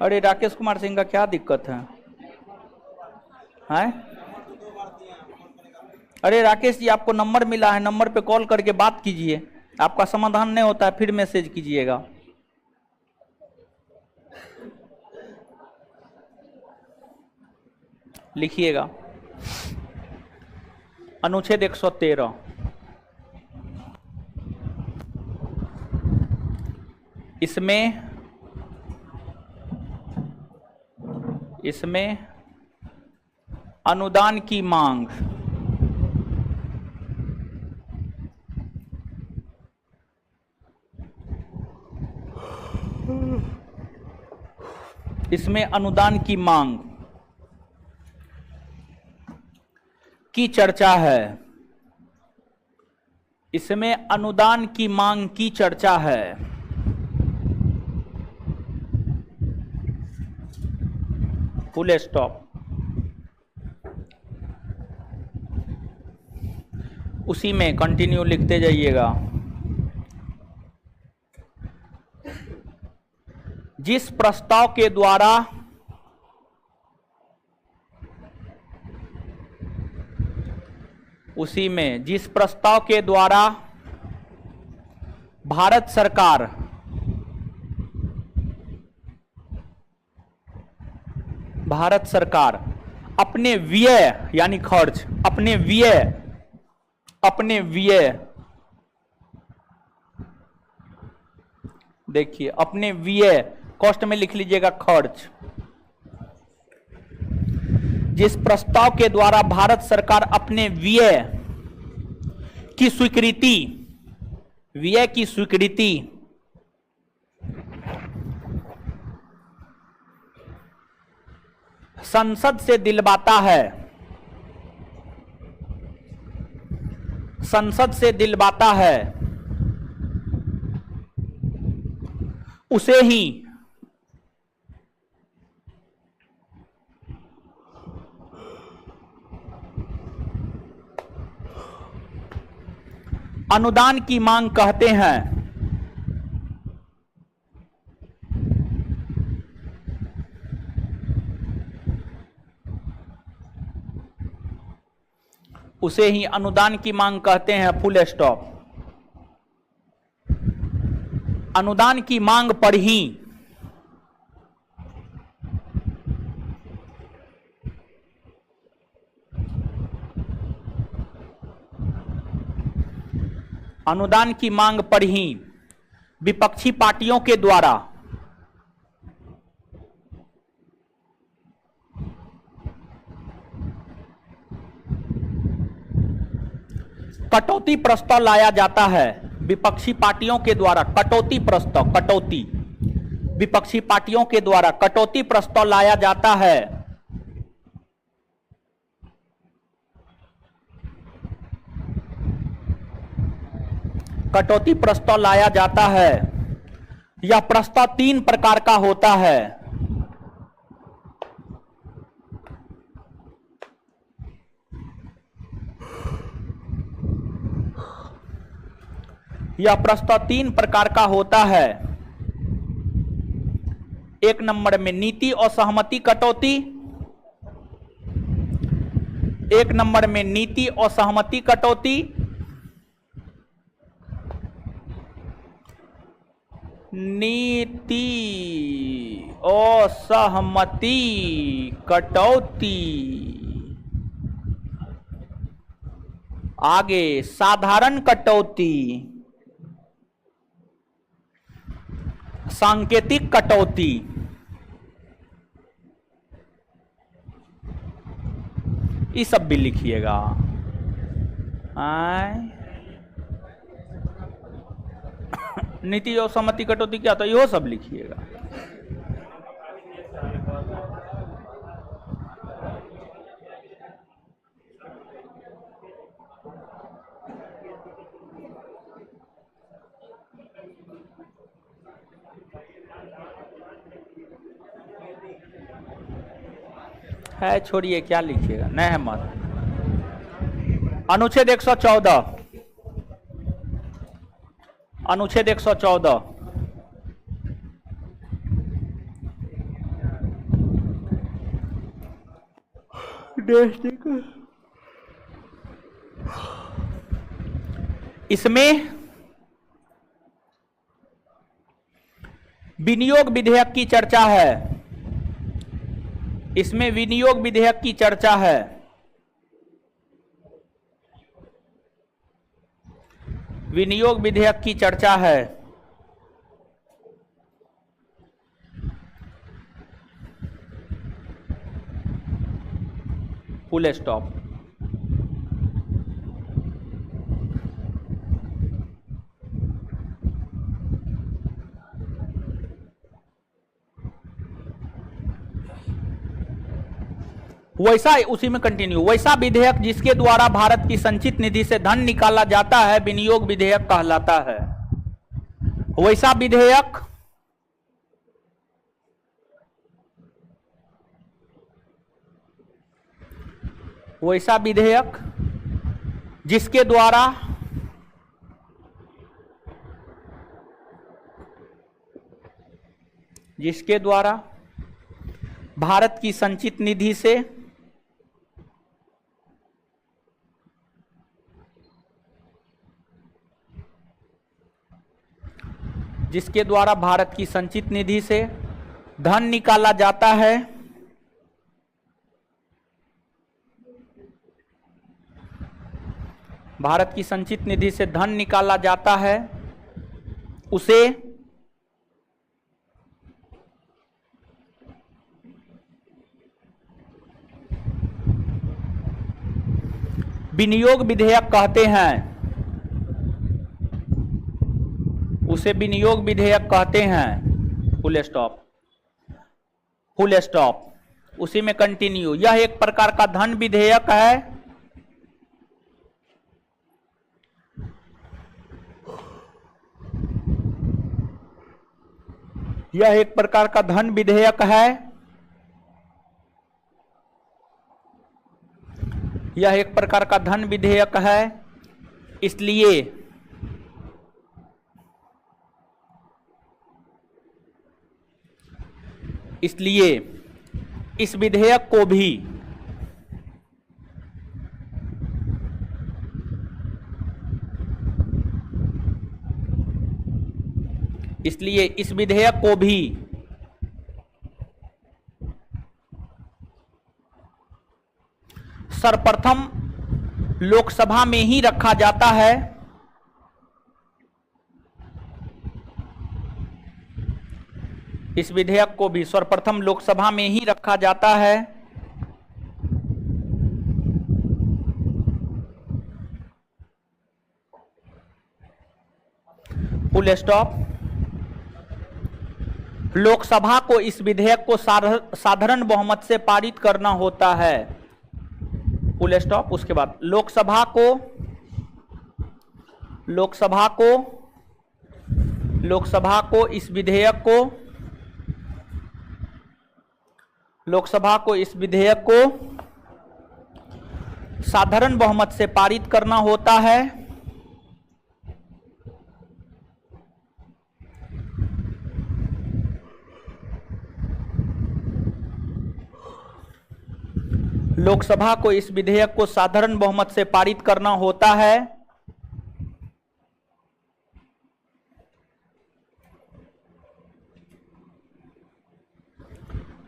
अरे राकेश कुमार सिंह का क्या दिक्कत है? हैं? अरे राकेश जी, आपको नंबर मिला है, नंबर पे कॉल करके बात कीजिए। आपका समाधान नहीं होता है फिर मैसेज कीजिएगा। लिखिएगा अनुच्छेद 113। इसमें अनुदान की मांग की चर्चा है। इसमें अनुदान की मांग की चर्चा है। Full stop. उसी में कंटिन्यू लिखते जाइएगा। जिस प्रस्ताव के द्वारा जिस प्रस्ताव के द्वारा भारत सरकार अपने व्यय यानी खर्च, अपने व्यय देखिए, अपने व्यय कॉस्ट में लिख लीजिएगा खर्च। जिस प्रस्ताव के द्वारा भारत सरकार अपने व्यय की स्वीकृति संसद से दिलवाता है, उसे ही अनुदान की मांग कहते हैं। उसे ही अनुदान की मांग कहते हैं। Full stop. अनुदान की मांग पर ही विपक्षी पार्टियों के द्वारा कटौती प्रस्ताव लाया जाता है विपक्षी पार्टियों के द्वारा, कटौती प्रस्ताव, कटौती, विपक्षी पार्टियों के द्वारा कटौती प्रस्ताव लाया जाता है, कटौती प्रस्ताव लाया जाता है। यह प्रस्ताव 3 प्रकार का होता है। यह प्रस्ताव 3 प्रकार का होता है। 1 नंबर में नीति और सहमति कटौती, 1 नंबर में नीति और सहमति कटौती, नीति और सहमति कटौती। आगे साधारण कटौती, सांकेतिक कटौती, ये सब भी लिखिएगा। नीति और सहमति कटौती क्या था, यो सब लिखिएगा। है छोड़िए, क्या लिखिएगा, नहीं है मत। अनुच्छेद 114, अनुच्छेद 114, इसमें विनियोग विधेयक की चर्चा है, इसमें विनियोग विधेयक की चर्चा है। विनियोग विधेयक की चर्चा है। Full stop. वैसा, उसी में कंटिन्यू, वैसा विधेयक जिसके द्वारा भारत की संचित निधि से धन निकाला जाता है विनियोग विधेयक कहलाता है। वैसा विधेयक जिसके द्वारा भारत की संचित निधि से धन निकाला जाता है, भारत की संचित निधि से धन निकाला जाता है, उसे विनियोग विधेयक कहते हैं, उसे विनियोग विधेयक कहते हैं। फुल स्टॉप, फुल स्टॉप, उसी में कंटिन्यू। यह एक प्रकार का धन विधेयक है, यह एक प्रकार का धन विधेयक है, यह एक प्रकार का धन विधेयक है। इसलिए इस विधेयक को भी सर्वप्रथम लोकसभा में ही रखा जाता है, इस विधेयक को भी सर्वप्रथम लोकसभा में ही रखा जाता है। Full stop. लोकसभा को इस विधेयक को साधारण बहुमत से पारित करना होता है, फुल स्टॉप। उसके बाद लोकसभा को इस विधेयक को साधारण बहुमत से पारित करना होता है। लोकसभा को इस विधेयक को साधारण बहुमत से पारित करना होता है।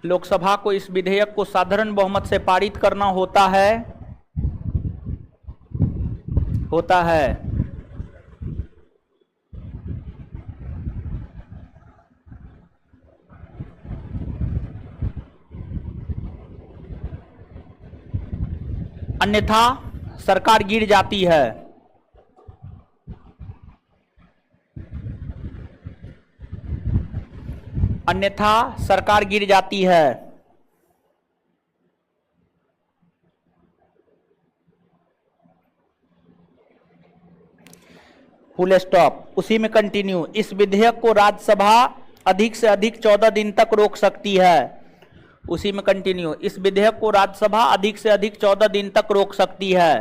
लोकसभा को इस विधेयक को साधारण बहुमत से पारित करना होता है। अन्यथा सरकार गिर जाती है। अन्यथा सरकार गिर जाती है। Full stop. उसी में कंटिन्यू। इस विधेयक को राज्यसभा अधिक से अधिक 14 दिन तक रोक सकती है। उसी में कंटिन्यू। इस विधेयक को राज्यसभा अधिक से अधिक 14 दिन तक रोक सकती है।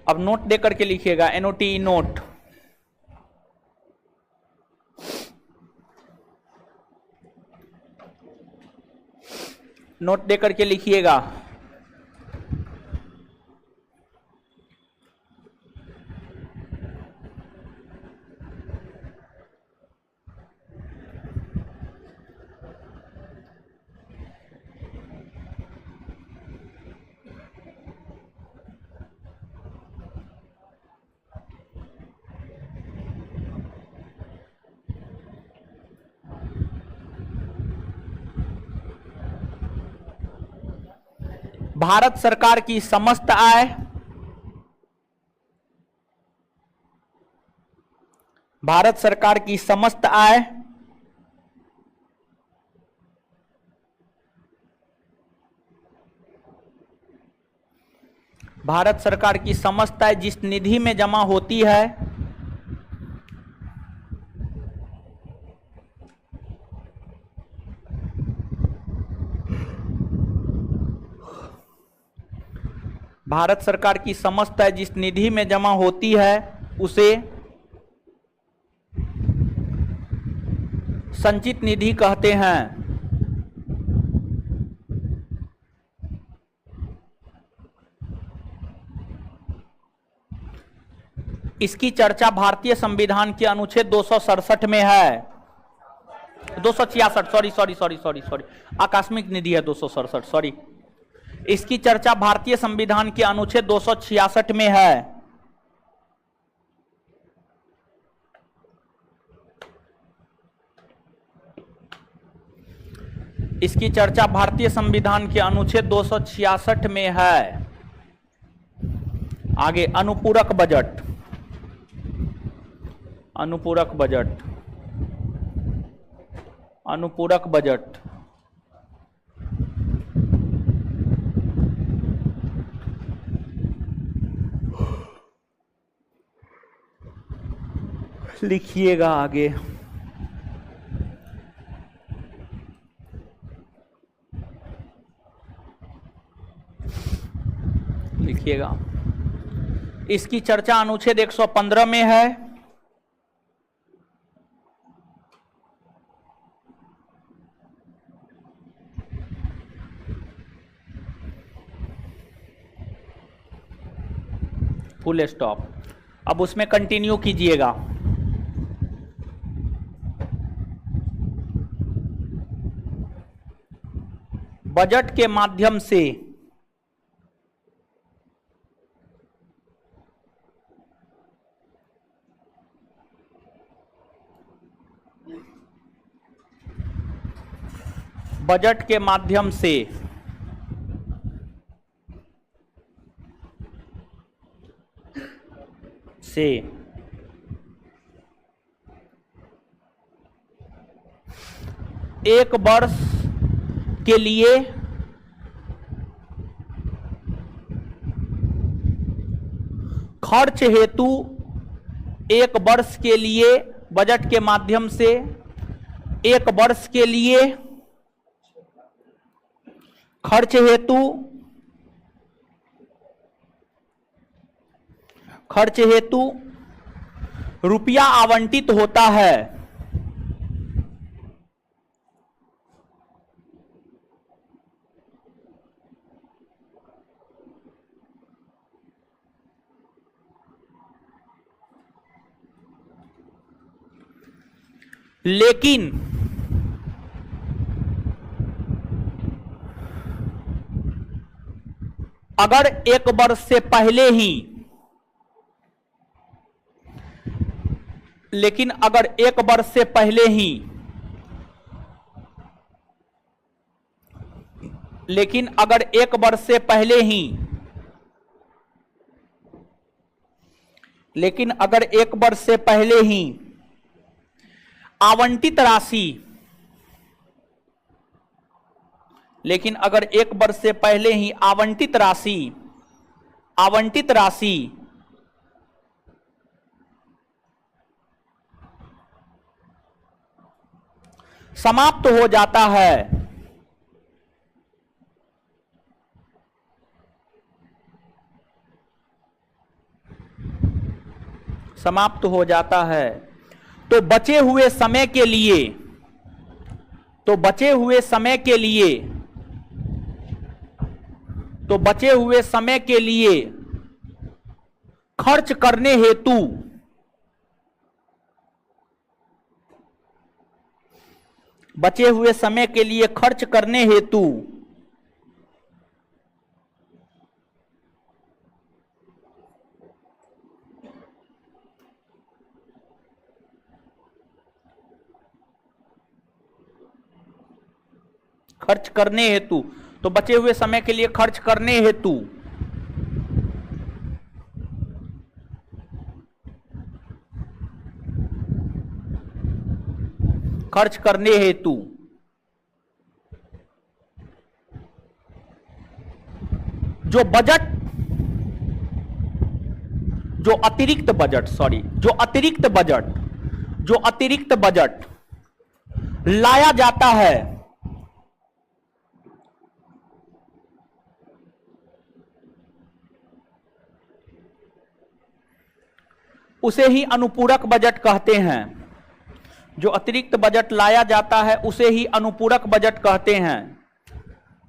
अब नोट देकर के लिखिएगा, एनओटी नोट। नोट देकर के लिखिएगा। भारत सरकार की समस्त आय, भारत सरकार की समस्त आय भारत सरकार की समस्त आय जिस निधि में जमा होती है, भारत सरकार की समस्त आय जिस निधि में जमा होती है उसे संचित निधि कहते हैं। इसकी चर्चा भारतीय संविधान के अनुच्छेद 267 में है। 266, सॉरी, आकस्मिक निधि है 267, सॉरी। इसकी चर्चा भारतीय संविधान के अनुच्छेद 266 में है। इसकी चर्चा भारतीय संविधान के अनुच्छेद 266 में है। आगे अनुपूरक बजट। अनुपूरक बजट, अनुपूरक बजट। लिखिएगा आगे। लिखिएगा। इसकी चर्चा अनुच्छेद 115 में है। Full stop. अब उसमें कंटिन्यू कीजिएगा। बजट के माध्यम से बजट के माध्यम से एक वर्ष के लिए खर्च हेतु, एक वर्ष के लिए बजट के माध्यम से एक वर्ष के लिए खर्च हेतु रुपया आवंटित होता है। लेकिन अगर एक वर्ष से पहले ही लेकिन अगर एक वर्ष से पहले ही लेकिन अगर एक वर्ष से पहले ही लेकिन अगर एक वर्ष से पहले ही आवंटित राशि लेकिन अगर एक वर्ष से पहले ही आवंटित राशि समाप्त हो जाता है, समाप्त हो जाता है, तो बचे हुए समय के लिए खर्च करने हेतु बचे हुए समय के लिए खर्च करने हेतु तो बचे हुए समय के लिए खर्च करने हेतु जो अतिरिक्त बजट लाया जाता है, उसे ही अनुपूरक बजट कहते हैं। जो अतिरिक्त बजट लाया जाता है उसे ही अनुपूरक बजट कहते हैं,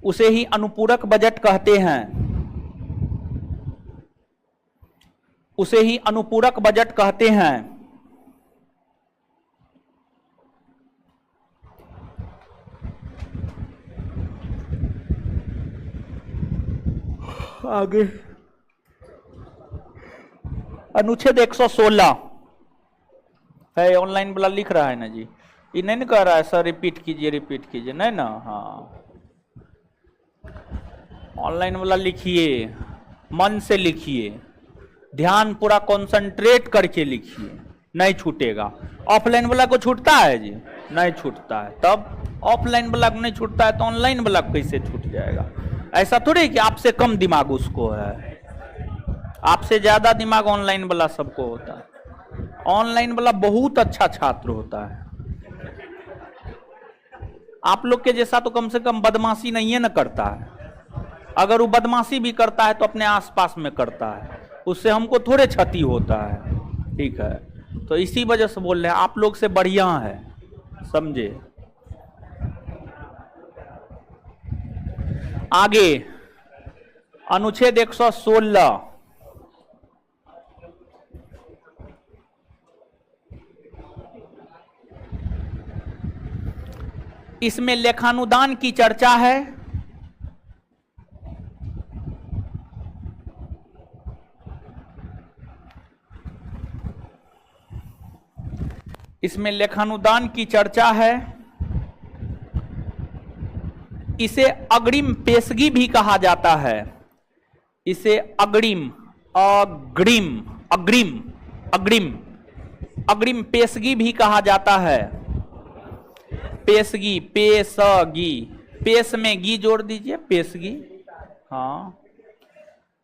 उसे ही अनुपूरक बजट कहते हैं, उसे ही अनुपूरक बजट कहते हैं। आगे अनुच्छेद 116 है, ऑनलाइन वाला लिख रहा है ना जी, ये नहीं ना कह रहा है सर रिपीट कीजिए, नहीं ना, हाँ ऑनलाइन वाला लिखिए, मन से लिखिए, ध्यान पूरा कंसंट्रेट करके लिखिए, नहीं छूटेगा। ऑफलाइन वाला को छूटता है जी, नहीं छूटता है, तब ऑफलाइन वाला को नहीं छूटता है तो ऑनलाइन वाला कैसे छूट जाएगा? ऐसा थोड़ी कि आपसे कम दिमाग उसको है, आपसे ज्यादा दिमाग ऑनलाइन वाला सबको होता है। ऑनलाइन वाला बहुत अच्छा छात्र होता है, आप लोग के जैसा तो कम से कम बदमाशी नहीं है ना करता है। अगर वो बदमाशी भी करता है तो अपने आसपास में करता है, उससे हमको थोड़े क्षति होता है, ठीक है। तो इसी वजह से बोल रहे हैं आप लोग से बढ़िया है, समझे। आगे अनुच्छेद 116 इसमें लेखानुदान की चर्चा है। इसमें लेखानुदान की चर्चा है। इसे अग्रिम पेशगी भी कहा जाता है। इसे अग्रिम अग्रिम अग्रिम अग्रिम अग्रिम पेशगी भी कहा जाता है। पेशगी पेशगी, पेश में गी जोड़ दीजिए, पेशगी। हाँ,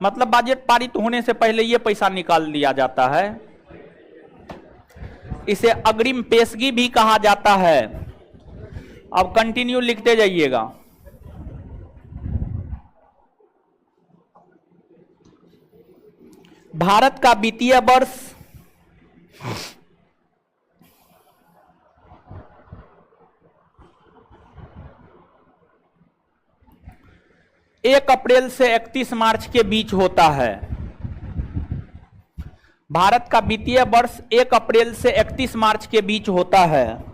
मतलब बजट पारित होने से पहले ये पैसा निकाल लिया जाता है। इसे अग्रिम पेशगी भी कहा जाता है। अब कंटिन्यू लिखते जाइएगा। भारत का वित्तीय वर्ष एक अप्रैल से 31 मार्च के बीच होता है। भारत का वित्तीय वर्ष 1 अप्रैल से 31 मार्च के बीच होता है।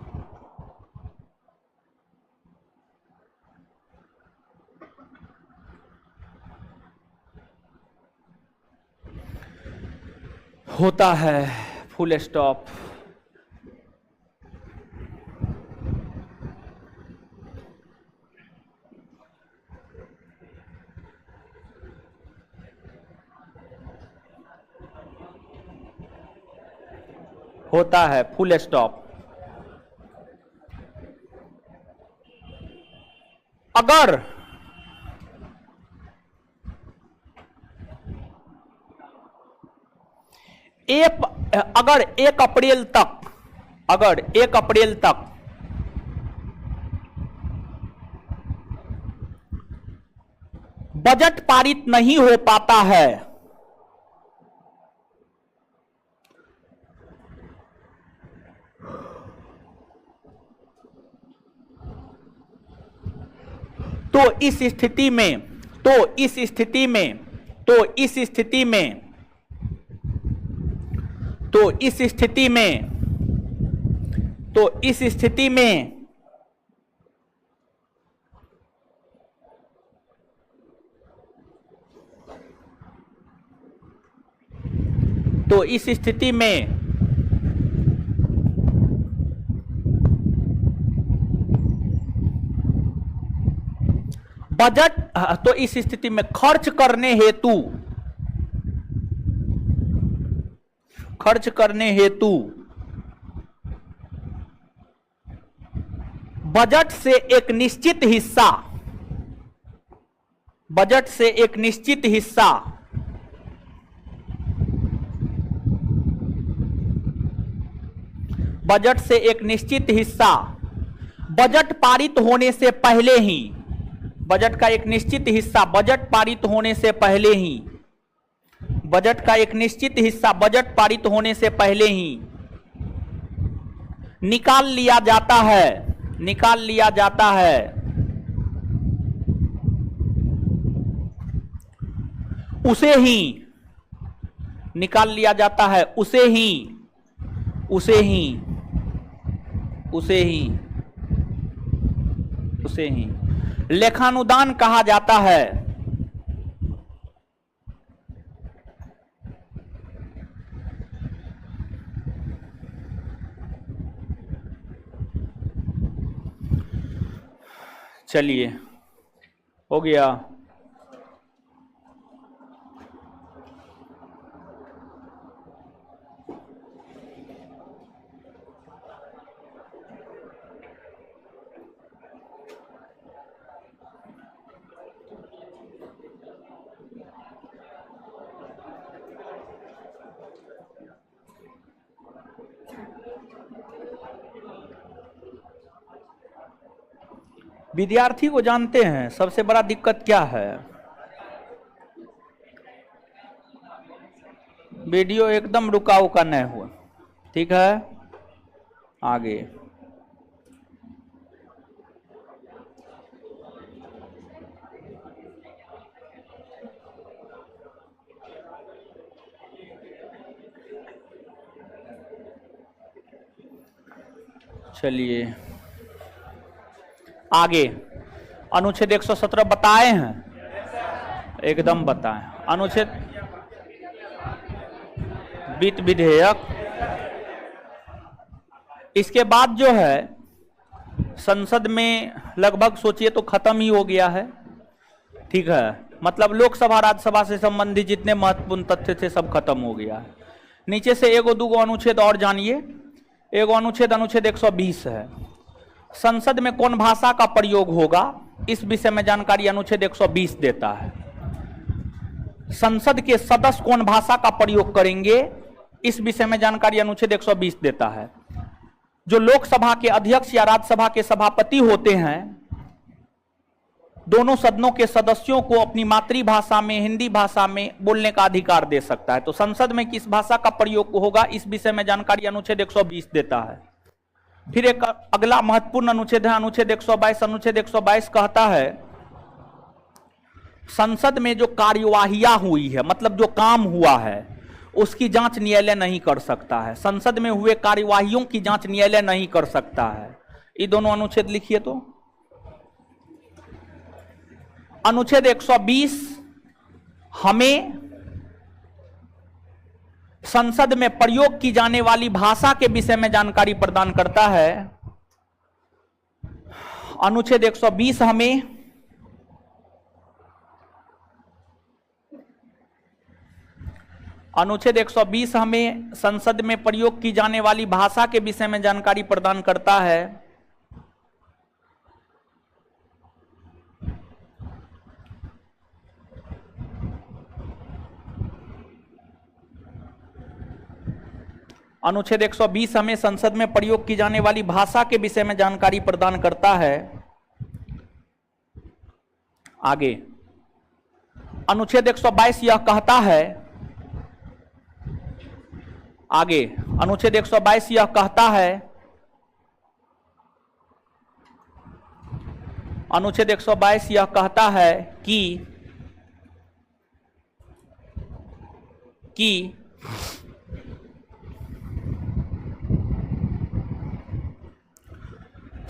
होता है, फुल स्टॉप। होता है, फुल स्टॉप। अगर अगर 1 अप्रैल तक, अगर 1 अप्रैल तक बजट पारित नहीं हो पाता है तो इस स्थिति में तो इस स्थिति में तो इस स्थिति में तो इस स्थिति में तो इस स्थिति में तो इस स्थिति में बजट, तो इस स्थिति में खर्च करने हेतु बजट से एक निश्चित हिस्सा बजट से एक निश्चित हिस्सा बजट से एक निश्चित हिस्सा बजट पारित होने से पहले ही बजट का एक निश्चित हिस्सा बजट पारित होने से पहले ही बजट का एक निश्चित हिस्सा बजट पारित होने से पहले ही निकाल लिया जाता है उसे ही निकाल लिया जाता है उसे ही लेखानुदान कहा जाता है। चलिए, हो गया। विद्यार्थी को जानते हैं सबसे बड़ा दिक्कत क्या है? वीडियो एकदम रुका उका नहीं हुआ, ठीक है। आगे चलिए, आगे अनुच्छेद 117 बताए हैं, एकदम बताएं। अनुच्छेद वित्त विधेयक, इसके बाद जो है संसद में लगभग सोचिए तो खत्म ही हो गया है, ठीक है। मतलब लोकसभा राज्यसभा से संबंधित जितने महत्वपूर्ण तथ्य थे सब खत्म हो गया है। नीचे से एगो दूगो अनुच्छेद और जानिए। एगो अनुच्छेद 120 है। संसद में कौन भाषा का प्रयोग होगा, इस विषय में जानकारी अनुच्छेद 120 देता है। संसद के सदस्य कौन भाषा का प्रयोग करेंगे, इस विषय में जानकारी अनुच्छेद 120 देता है। जो लोकसभा के अध्यक्ष या राज्यसभा के सभापति होते हैं, दोनों सदनों के सदस्यों को अपनी मातृभाषा में, हिंदी भाषा में बोलने का अधिकार दे सकता है। तो संसद में किस भाषा का प्रयोग होगा, इस विषय में जानकारी अनुच्छेद 120 देता है। फिर एक अगला महत्वपूर्ण अनुच्छेद है अनुच्छेद 122। अनुच्छेद 122 कहता है संसद में जो कार्यवाहियां हुई है, मतलब जो काम हुआ है, उसकी जांच न्यायालय नहीं कर सकता है। संसद में हुए कार्यवाहियों की जांच न्यायालय नहीं कर सकता है। ये दोनों अनुच्छेद लिखिए। तो अनुच्छेद 120 हमें संसद में प्रयोग की जाने वाली भाषा के विषय में जानकारी प्रदान करता है। अनुच्छेद 120 हमें संसद में प्रयोग की जाने वाली भाषा के विषय में जानकारी प्रदान करता है। अनुच्छेद 120 हमें संसद में प्रयोग की जाने वाली भाषा के विषय में जानकारी प्रदान करता है। आगे अनुच्छेद 122 यह कहता है, आगे अनुच्छेद 122 यह कहता है, अनुच्छेद 122 यह कहता है कि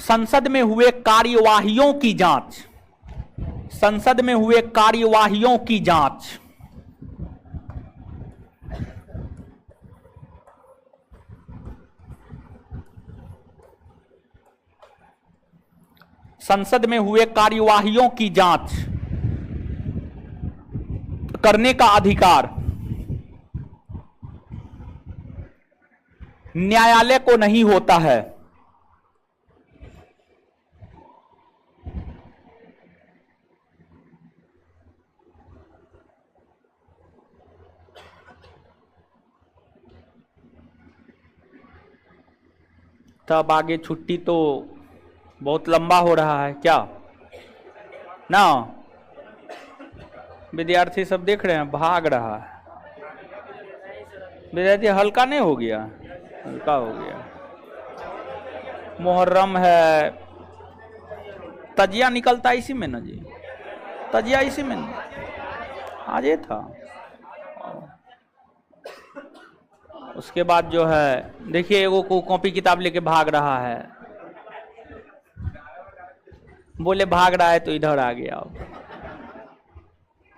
संसद में हुए कार्यवाहियों की जांच, संसद में हुए कार्यवाहियों की जांच संसद में हुए कार्यवाहियों की जांच करने का अधिकार न्यायालय को नहीं होता है। तब आगे छुट्टी तो बहुत लंबा हो रहा है क्या ना, विद्यार्थी सब देख रहे हैं, भाग रहा है। विद्यार्थी हल्का नहीं हो गया, हल्का हो गया। मुहर्रम है, तजिया निकलता इसी में ना जी, तजिया इसी में ना, आज ये था। उसके बाद जो है देखिए एगो को कॉपी किताब लेके भाग रहा है, बोले भाग रहा है तो इधर आ गया।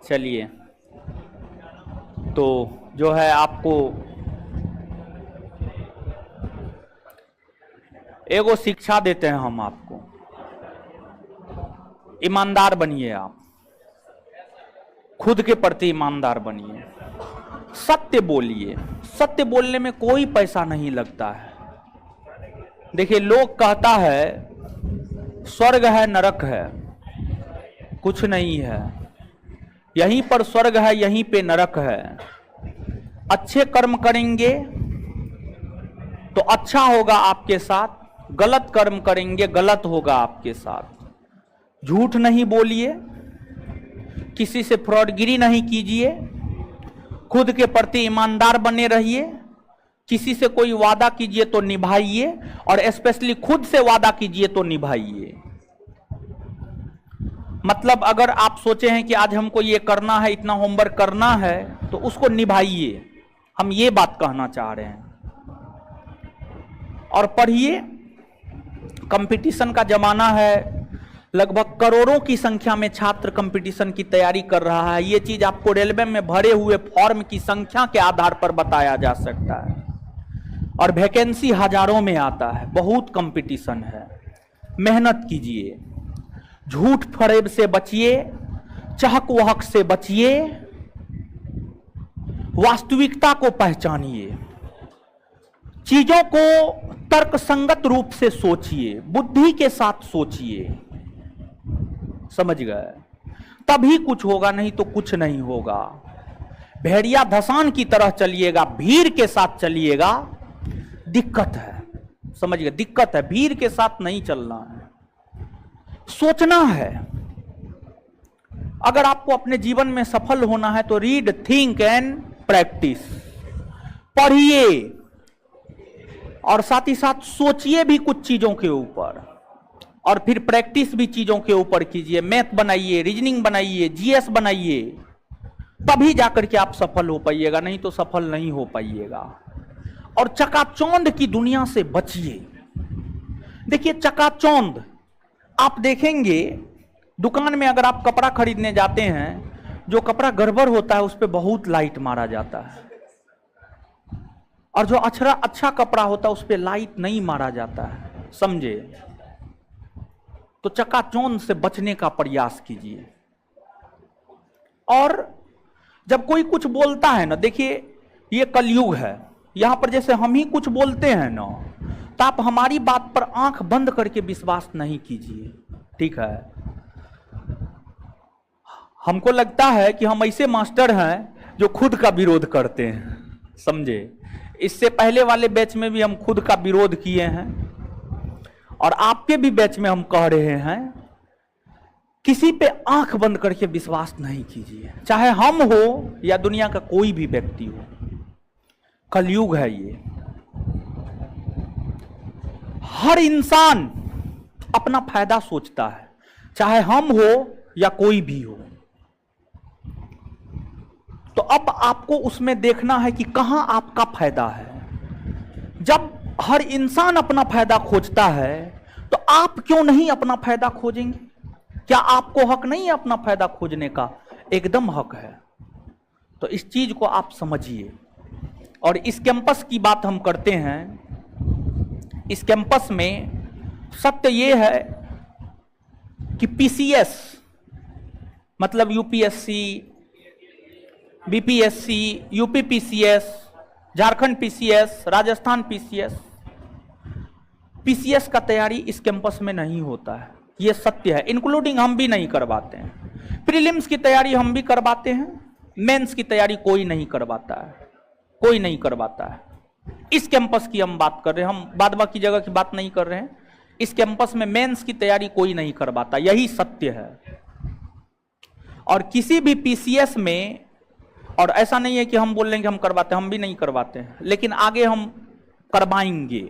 चलिए, तो जो है आपको एगो शिक्षा देते हैं हम आपको, ईमानदार बनिए। आप खुद के प्रति ईमानदार बनिए, सत्य बोलिए। सत्य बोलने में कोई पैसा नहीं लगता है। देखिए लोग कहता है स्वर्ग है नरक है, कुछ नहीं है। यहीं पर स्वर्ग है, यहीं पे नरक है। अच्छे कर्म करेंगे तो अच्छा होगा आपके साथ, गलत कर्म करेंगे गलत होगा आपके साथ। झूठ नहीं बोलिए, किसी से फ्रॉडगिरी नहीं कीजिए, खुद के प्रति ईमानदार बने रहिए। किसी से कोई वादा कीजिए तो निभाइए, और स्पेशली खुद से वादा कीजिए तो निभाइए। मतलब अगर आप सोचे हैं कि आज हमको ये करना है, इतना होमवर्क करना है, तो उसको निभाइए। हम ये बात कहना चाह रहे हैं। और पढ़िए, कंपटीशन का जमाना है, लगभग करोड़ों की संख्या में छात्र कंपटीशन की तैयारी कर रहा है। ये चीज आपको रेलवे में भरे हुए फॉर्म की संख्या के आधार पर बताया जा सकता है। और वैकेंसी हजारों में आता है, बहुत कंपटीशन है। मेहनत कीजिए, झूठ फरेब से बचिए, चहक वहक से बचिए, वास्तविकता को पहचानिए, चीजों को तर्कसंगत रूप से सोचिए, बुद्धि के साथ सोचिए, समझ गए? तभी कुछ होगा, नहीं तो कुछ नहीं होगा। भेड़िया धसान की तरह चलिएगा, भीड़ के साथ चलिएगा, दिक्कत है, समझ गए? दिक्कत है, भीड़ के साथ नहीं चलना है, सोचना है। अगर आपको अपने जीवन में सफल होना है तो रीड, थिंक एंड प्रैक्टिस, पढ़िए और साथ ही साथ सोचिए भी कुछ चीजों के ऊपर, और फिर प्रैक्टिस भी चीजों के ऊपर कीजिए। मैथ बनाइए, रीजनिंग बनाइए, जीएस बनाइए, तभी जाकर के आप सफल हो पाइएगा, नहीं तो सफल नहीं हो पाइएगा। और चकाचौंध की दुनिया से बचिए। देखिए चकाचौंध, आप देखेंगे दुकान में अगर आप कपड़ा खरीदने जाते हैं, जो कपड़ा गड़बड़ होता है उस पर बहुत लाइट मारा जाता है, और जो अच्छा कपड़ा होता है उस पर लाइट नहीं मारा जाता है, समझे? तो चकाचौंध से बचने का प्रयास कीजिए। और जब कोई कुछ बोलता है ना, देखिए ये कलयुग है, यहां पर जैसे हम ही कुछ बोलते हैं ना, तो आप हमारी बात पर आंख बंद करके विश्वास नहीं कीजिए, ठीक है? हमको लगता है कि हम ऐसे मास्टर हैं जो खुद का विरोध करते हैं, समझे? इससे पहले वाले बैच में भी हम खुद का विरोध किए हैं, और आपके भी बैच में हम कह रहे हैं, किसी पे आंख बंद करके विश्वास नहीं कीजिए, चाहे हम हो या दुनिया का कोई भी व्यक्ति हो। कलयुग है ये, हर इंसान अपना फायदा सोचता है, चाहे हम हो या कोई भी हो। तो अब आपको उसमें देखना है कि कहां आपका फायदा है। जब हर इंसान अपना फायदा खोजता है, तो आप क्यों नहीं अपना फायदा खोजेंगे? क्या आपको हक नहीं है अपना फायदा खोजने का? एकदम हक है। तो इस चीज को आप समझिए। और इस कैंपस की बात हम करते हैं, इस कैंपस में सत्य यह है कि पीसीएस मतलब UPSC, BPSC, UP PCS, Jharkhand PCS, Rajasthan PCS, PCS का तैयारी इस कैंपस में नहीं होता है, यह सत्य है। इंक्लूडिंग हम भी नहीं करवाते हैं। प्रीलिम्स की तैयारी हम भी करवाते हैं, मेंस की तैयारी कोई नहीं करवाता है, कोई नहीं करवाता है। इस कैंपस की हम बात कर रहे हैं, हम बाद बाकी जगह की बात नहीं कर रहे हैं। इस कैंपस में मेंस की तैयारी कोई नहीं करवाता, यही सत्य है। और किसी भी पीसीएस में, और ऐसा नहीं है कि हम बोल रहे हैं कि हम करवाते हैं, हम भी नहीं करवाते हैं, लेकिन आगे हम करवाएंगे।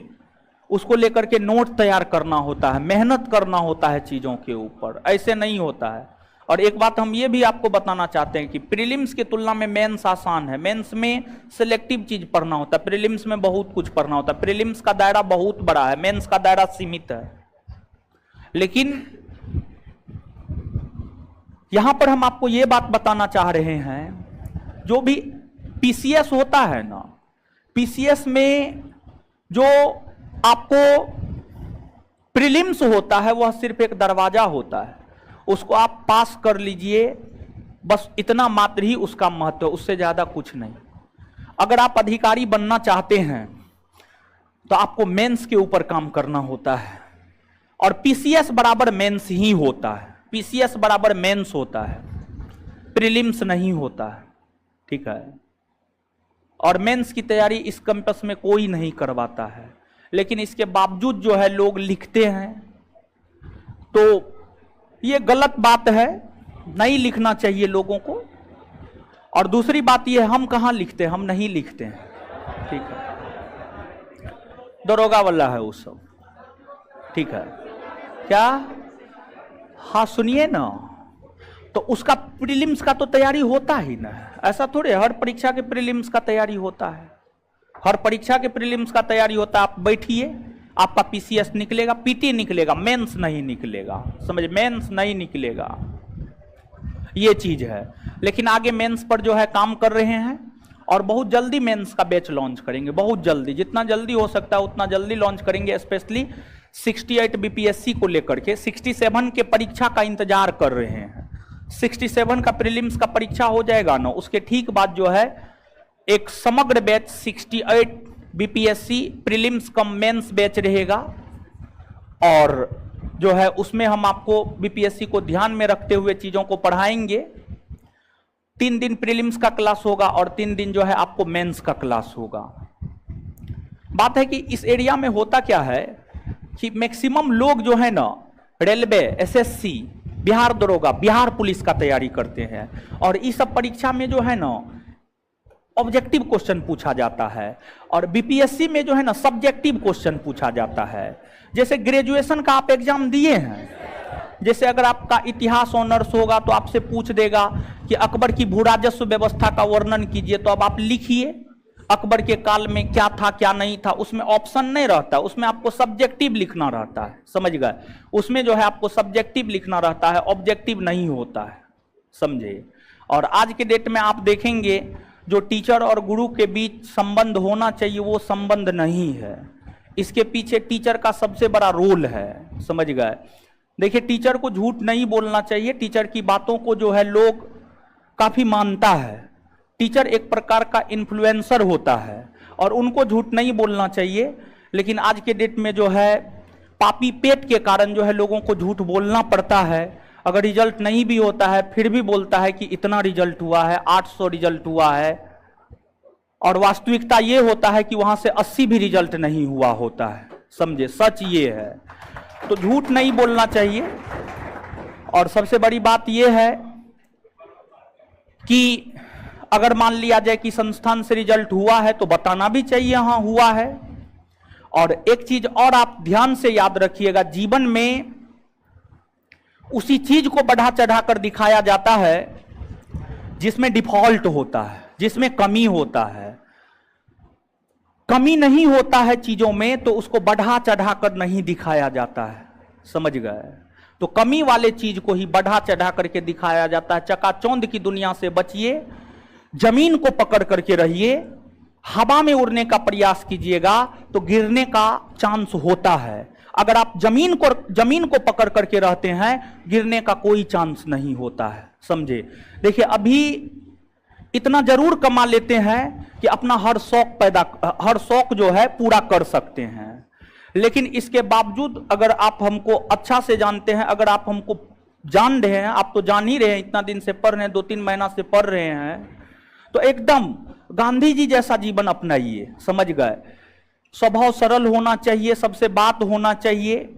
उसको लेकर के नोट तैयार करना होता है, मेहनत करना होता है चीजों के ऊपर, ऐसे नहीं होता है। और एक बात हम ये भी आपको बताना चाहते हैं कि प्रीलिम्स की तुलना में मेंस आसान है। मेंस में सिलेक्टिव चीज पढ़ना होता है, प्रीलिम्स में बहुत कुछ पढ़ना होता है। प्रीलिम्स का दायरा बहुत बड़ा है, मेंस का दायरा सीमित है। लेकिन यहां पर हम आपको ये बात बताना चाह रहे हैं, जो भी पीसीएस होता है ना, पीसीएस में जो आपको प्रीलिम्स होता है वह सिर्फ एक दरवाजा होता है, उसको आप पास कर लीजिए, बस इतना मात्र ही उसका महत्व, उससे ज्यादा कुछ नहीं। अगर आप अधिकारी बनना चाहते हैं तो आपको मेंस के ऊपर काम करना होता है, और पीसीएस बराबर मेंस ही होता है, पीसीएस बराबर मेंस होता है, प्रीलिम्स नहीं होता है, ठीक है। और मेंस की तैयारी इस कैंपस में कोई नहीं करवाता है, लेकिन इसके बावजूद जो है लोग लिखते हैं, तो ये गलत बात है, नहीं लिखना चाहिए लोगों को। और दूसरी बात ये, हम कहां लिखते हैं, हम नहीं लिखते हैं, ठीक है। दरोगा वाला है वो सब, ठीक है क्या? हाँ सुनिए ना, तो उसका प्रीलिम्स का तो तैयारी होता ही ना, ऐसा थोड़े हर परीक्षा के प्रीलिम्स का तैयारी होता है। हर परीक्षा के प्रीलिम्स का तैयारी होता है। आप बैठिए, आपका पीसीएस निकलेगा, पीटी निकलेगा, मेंस नहीं निकलेगा, समझ, मेंस नहीं निकलेगा, ये चीज है। लेकिन आगे मेंस पर जो है काम कर रहे हैं, और बहुत जल्दी मेंस का बैच लॉन्च करेंगे, बहुत जल्दी, जितना जल्दी हो सकता है उतना जल्दी लॉन्च करेंगे। स्पेशली 68 बीपीएससी को लेकर के 67 के परीक्षा का इंतजार कर रहे हैं। 67 का प्रीलिम्स का परीक्षा हो जाएगा ना, उसके ठीक बाद जो है एक समग्र batch 68 BPSC prelims cum mains batch रहेगा, और जो है उसमें हम आपको बीपीएससी को ध्यान में रखते हुए चीजों को पढ़ाएंगे। 3 दिन प्रीलिम्स का क्लास होगा और 3 दिन जो है आपको मेंस का क्लास होगा। बात है कि इस एरिया में होता क्या है कि मैक्सिमम लोग जो है ना रेलवे, एसएससी, बिहार दरोगा, बिहार पुलिस का तैयारी करते हैं, और इस सब परीक्षा में जो है ना ऑब्जेक्टिव क्वेश्चन पूछा जाता है, और बीपीएससी में जो है ना सब्जेक्टिव क्वेश्चन पूछा जाता है। जैसे ग्रेजुएशन का आप एग्जाम दिए हैं, जैसे अगर आपका इतिहास ऑनर्स होगा तो आपसे पूछ देगा कि अकबर की भूराजस्व व्यवस्था का वर्णन कीजिए, तो अब आप लिखिए अकबर के काल में क्या था क्या नहीं था। उसमें ऑप्शन नहीं रहता, उसमें आपको सब्जेक्टिव लिखना रहता है, समझ गए। उसमें जो है आपको सब्जेक्टिव लिखना रहता है, ऑब्जेक्टिव नहीं होता है, समझे। और आज के डेट में आप देखेंगे जो टीचर और गुरु के बीच संबंध होना चाहिए वो संबंध नहीं है। इसके पीछे टीचर का सबसे बड़ा रोल है, समझ गए। देखिए टीचर को झूठ नहीं बोलना चाहिए, टीचर की बातों को जो है लोग काफी मानता है। टीचर एक प्रकार का इन्फ्लुएंसर होता है और उनको झूठ नहीं बोलना चाहिए, लेकिन आज के डेट में जो है पापी पेट के कारण जो है लोगों को झूठ बोलना पड़ता है। अगर रिजल्ट नहीं भी होता है फिर भी बोलता है कि इतना रिजल्ट हुआ है, 800 रिजल्ट हुआ है, और वास्तविकता ये होता है कि वहां से 80 भी रिजल्ट नहीं हुआ होता है, समझे। सच ये है, तो झूठ नहीं बोलना चाहिए। और सबसे बड़ी बात यह है कि अगर मान लिया जाए कि संस्थान से रिजल्ट हुआ है तो बताना भी चाहिए हाँ हुआ है। और एक चीज और आप ध्यान से याद रखिएगा, जीवन में उसी चीज को बढ़ा चढ़ाकर दिखाया जाता है जिसमें डिफॉल्ट होता है, जिसमें कमी होता है। कमी नहीं होता है चीजों में तो उसको बढ़ा चढ़ाकर नहीं दिखाया जाता है, समझ गए। तो कमी वाले चीज को ही बढ़ा चढ़ा करके दिखाया जाता है। चकाचौंध की दुनिया से बचिए, जमीन को पकड़ करके रहिए। हवा में उड़ने का प्रयास कीजिएगा तो गिरने का चांस होता है। अगर आप जमीन को पकड़ करके रहते हैं गिरने का कोई चांस नहीं होता है, समझे। देखिए अभी इतना जरूर कमा लेते हैं कि अपना हर शौक जो है पूरा कर सकते हैं, लेकिन इसके बावजूद अगर आप हमको अच्छा से जानते हैं, अगर आप हमको जान रहे हैं, आप तो जान ही रहे हैं, इतना दिन से पढ़ रहे हैं, 2-3 महीना से पढ़ रहे हैं, तो एकदम गांधी जी जैसा जीवन अपनाइए, समझ गए। स्वभाव सरल होना चाहिए, सबसे बात होना चाहिए,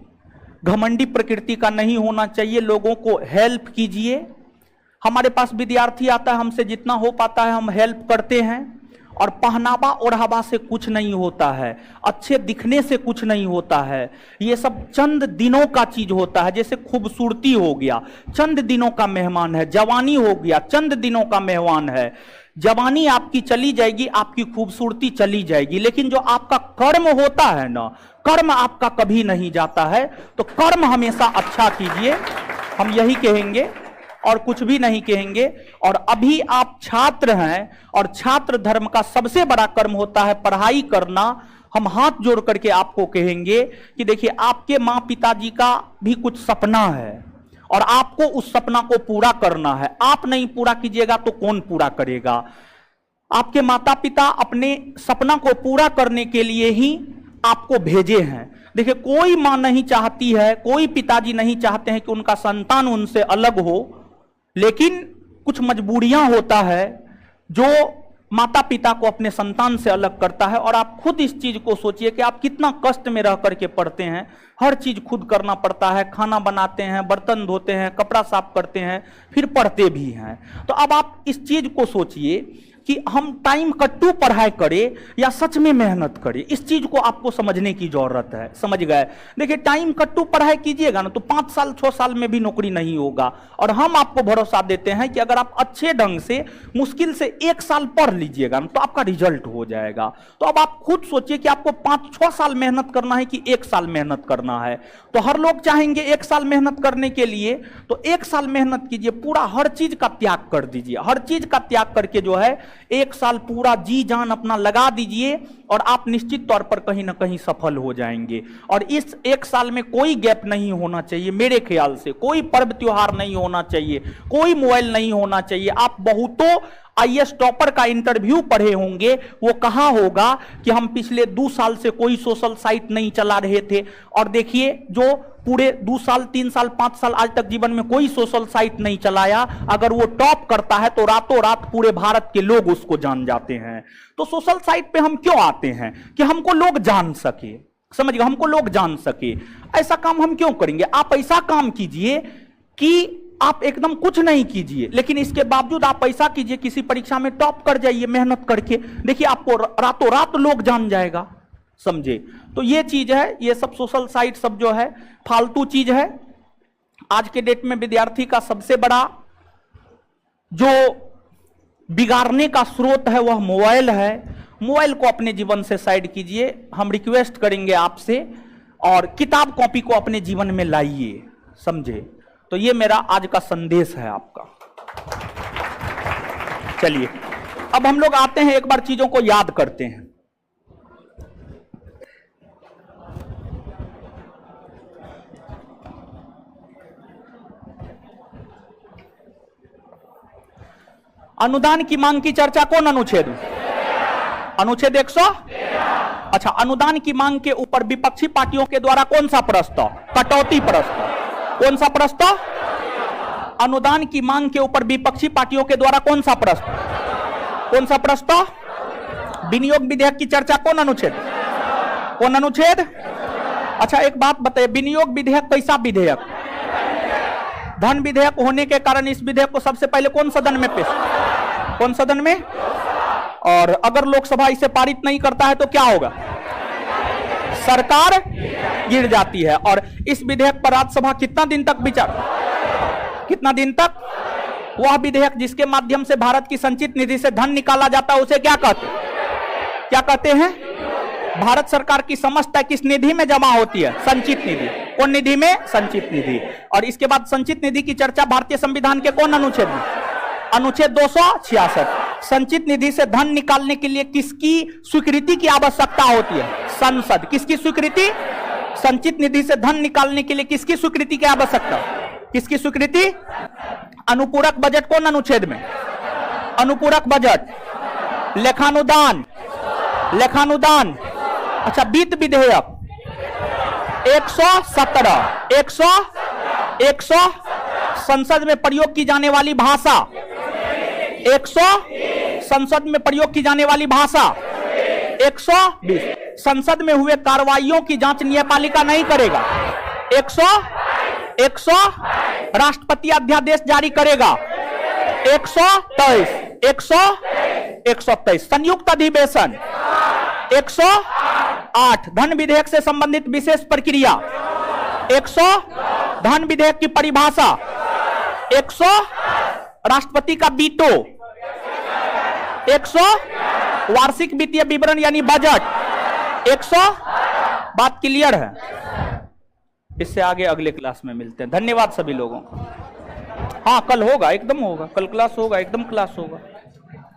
घमंडी प्रकृति का नहीं होना चाहिए, लोगों को हेल्प कीजिए। हमारे पास विद्यार्थी आता है, हमसे जितना हो पाता है हम हेल्प करते हैं। और पहनावा ओढ़ावा से कुछ नहीं होता है, अच्छे दिखने से कुछ नहीं होता है, ये सब चंद दिनों का चीज होता है। जैसे खूबसूरती हो गया, चंद दिनों का मेहमान है, जवानी हो गया, चंद दिनों का मेहमान है। जवानी आपकी चली जाएगी, आपकी खूबसूरती चली जाएगी, लेकिन जो आपका कर्म होता है ना, कर्म आपका कभी नहीं जाता है। तो कर्म हमेशा अच्छा कीजिए, हम यही कहेंगे और कुछ भी नहीं कहेंगे। और अभी आप छात्र हैं और छात्र धर्म का सबसे बड़ा कर्म होता है पढ़ाई करना। हम हाथ जोड़ करके आपको कहेंगे कि देखिए आपके माँ पिताजी का भी कुछ सपना है और आपको उस सपना को पूरा करना है। आप नहीं पूरा कीजिएगा तो कौन पूरा करेगा। आपके माता पिता अपने सपना को पूरा करने के लिए ही आपको भेजे हैं। देखिए कोई माँ नहीं चाहती है, कोई पिताजी नहीं चाहते हैं कि उनका संतान उनसे अलग हो, लेकिन कुछ मजबूरियां होता है जो माता पिता को अपने संतान से अलग करता है। और आप खुद इस चीज को सोचिए कि आप कितना कष्ट में रह करके पढ़ते हैं, हर चीज खुद करना पड़ता है, खाना बनाते हैं, बर्तन धोते हैं, कपड़ा साफ करते हैं, फिर पढ़ते भी हैं। तो अब आप इस चीज को सोचिए कि हम टाइम कट्टू पढ़ाई करें या सच में मेहनत करें, इस चीज को आपको समझने की जरूरत है, समझ गए। देखिए टाइम कट्टू पढ़ाई कीजिएगा ना तो 5 साल 6 साल में भी नौकरी नहीं होगा। और हम आपको भरोसा देते हैं कि अगर आप अच्छे ढंग से मुश्किल से 1 साल पढ़ लीजिएगा ना तो आपका रिजल्ट हो जाएगा। तो अब आप खुद सोचिए कि आपको 5-6 साल मेहनत करना है कि 1 साल मेहनत करना है। तो हर लोग चाहेंगे 1 साल मेहनत करने के लिए, तो 1 साल मेहनत कीजिए, पूरा हर चीज का त्याग कर दीजिए, हर चीज का त्याग करके जो है 1 साल पूरा जी जान अपना लगा दीजिए और आप निश्चित तौर पर कहीं ना कहीं सफल हो जाएंगे। और इस एक साल में कोई गैप नहीं होना चाहिए, मेरे ख्याल से कोई पर्व त्योहार नहीं होना चाहिए, कोई मोबाइल नहीं होना चाहिए। आप बहुतों आईएएस टॉपर का इंटरव्यू पढ़े होंगे, वो कहा होगा कि हम पिछले 2 साल से कोई सोशल साइट नहीं चला रहे थे, और देखिए जो पूरे 2 साल 3 साल 5 साल आज तक जीवन में कोई सोशल साइट नहीं चलाया, अगर वो टॉप करता है तो रातों रात पूरे भारत के लोग उसको जान जाते हैं। तो सोशल साइट पे हम क्यों आते हैं? कि हमको लोग जान सके, समझिए, हमको लोग जान सके। ऐसा काम हम क्यों करेंगे? आप ऐसा काम कीजिए कि आप एकदम कुछ नहीं कीजिए, लेकिन इसके बावजूद आप ऐसा कीजिए, किसी परीक्षा में टॉप कर जाइए मेहनत करके, देखिए आपको रातों रात लोग जान जाएगा, समझे। तो ये चीज है, ये सब सोशल साइट सब जो है फालतू चीज है। आज के डेट में विद्यार्थी का सबसे बड़ा जो बिगाड़ने का स्रोत है वह मोबाइल है। मोबाइल को अपने जीवन से साइड कीजिए, हम रिक्वेस्ट करेंगे आपसे, और किताब कॉपी को अपने जीवन में लाइए, समझे। तो ये मेरा आज का संदेश है आपका। चलिए अब हम लोग आते हैं, एक बार चीजों को याद करते हैं। अनुदान की मांग की चर्चा कौन अनुच्छेद? अनुच्छेद 100। अच्छा, अनुदान की मांग के ऊपर विपक्षी पार्टियों के द्वारा कौन सा प्रस्ताव? कटौती प्रस्ताव। कौन सा प्रस्ताव? अनुदान की मांग के ऊपर विपक्षी पार्टियों के द्वारा कौन सा प्रस्ताव? कौन सा प्रस्ताव? विनियोग विधेयक की चर्चा कौन अनुच्छेद? कौन अनुच्छेद? अच्छा एक बात बताइए, विनियोग विधेयक कैसा विधेयक? धन विधेयक होने के कारण इस विधेयक को सबसे पहले कौन सदन में पेश? कौन सदन में? और अगर लोकसभा इसे पारित नहीं करता है तो क्या होगा? सरकार गिर जाती है। और इस विधेयक पर राज्यसभा कितना दिन तक विचार? कितना दिन तक? वह विधेयक जिसके माध्यम से भारत की संचित निधि से धन निकाला जाता है उसे क्या कहते हैं? क्या कहते हैं? भारत सरकार की समस्त किस निधि में जमा होती है? संचित निधि। कौन निधि में? संचित निधि। और इसके बाद संचित निधि की चर्चा भारतीय संविधान के कौन अनुच्छेद में? अनुच्छेद 266। संचित निधि से धन निकालने के लिए किसकी स्वीकृति की आवश्यकता होती है? संसद। किसकी स्वीकृति? संचित निधि से धन निकालने के लिए किसकी स्वीकृति की आवश्यकता? किसकी स्वीकृति? अनुपूरक बजट कौन अनुच्छेद में? अनुपूरक बजट। लेखानुदान। लेखानुदान। अच्छा, वित्त विधेयक 117। 100 संसद में प्रयोग की जाने वाली भाषा। 100 संसद में प्रयोग की जाने वाली भाषा। 120 संसद में हुए कार्रवाइयों की जांच न्यायपालिका नहीं करेगा। 100 राष्ट्रपति अध्यादेश जारी करेगा। 123 संयुक्त अधिवेशन। 108 धन विधेयक से संबंधित विशेष प्रक्रिया। 100 धन विधेयक की परिभाषा। 100 राष्ट्रपति का वीटो। 100 वार्षिक वित्तीय विवरण यानी बजट। 100 बात क्लियर है? इससे आगे अगले क्लास में मिलते हैं। धन्यवाद सभी लोगों को। हाँ कल होगा, एकदम होगा, कल क्लास होगा, एकदम क्लास होगा।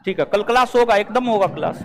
ठीक है, कल क्लास होगा, एकदम होगा क्लास।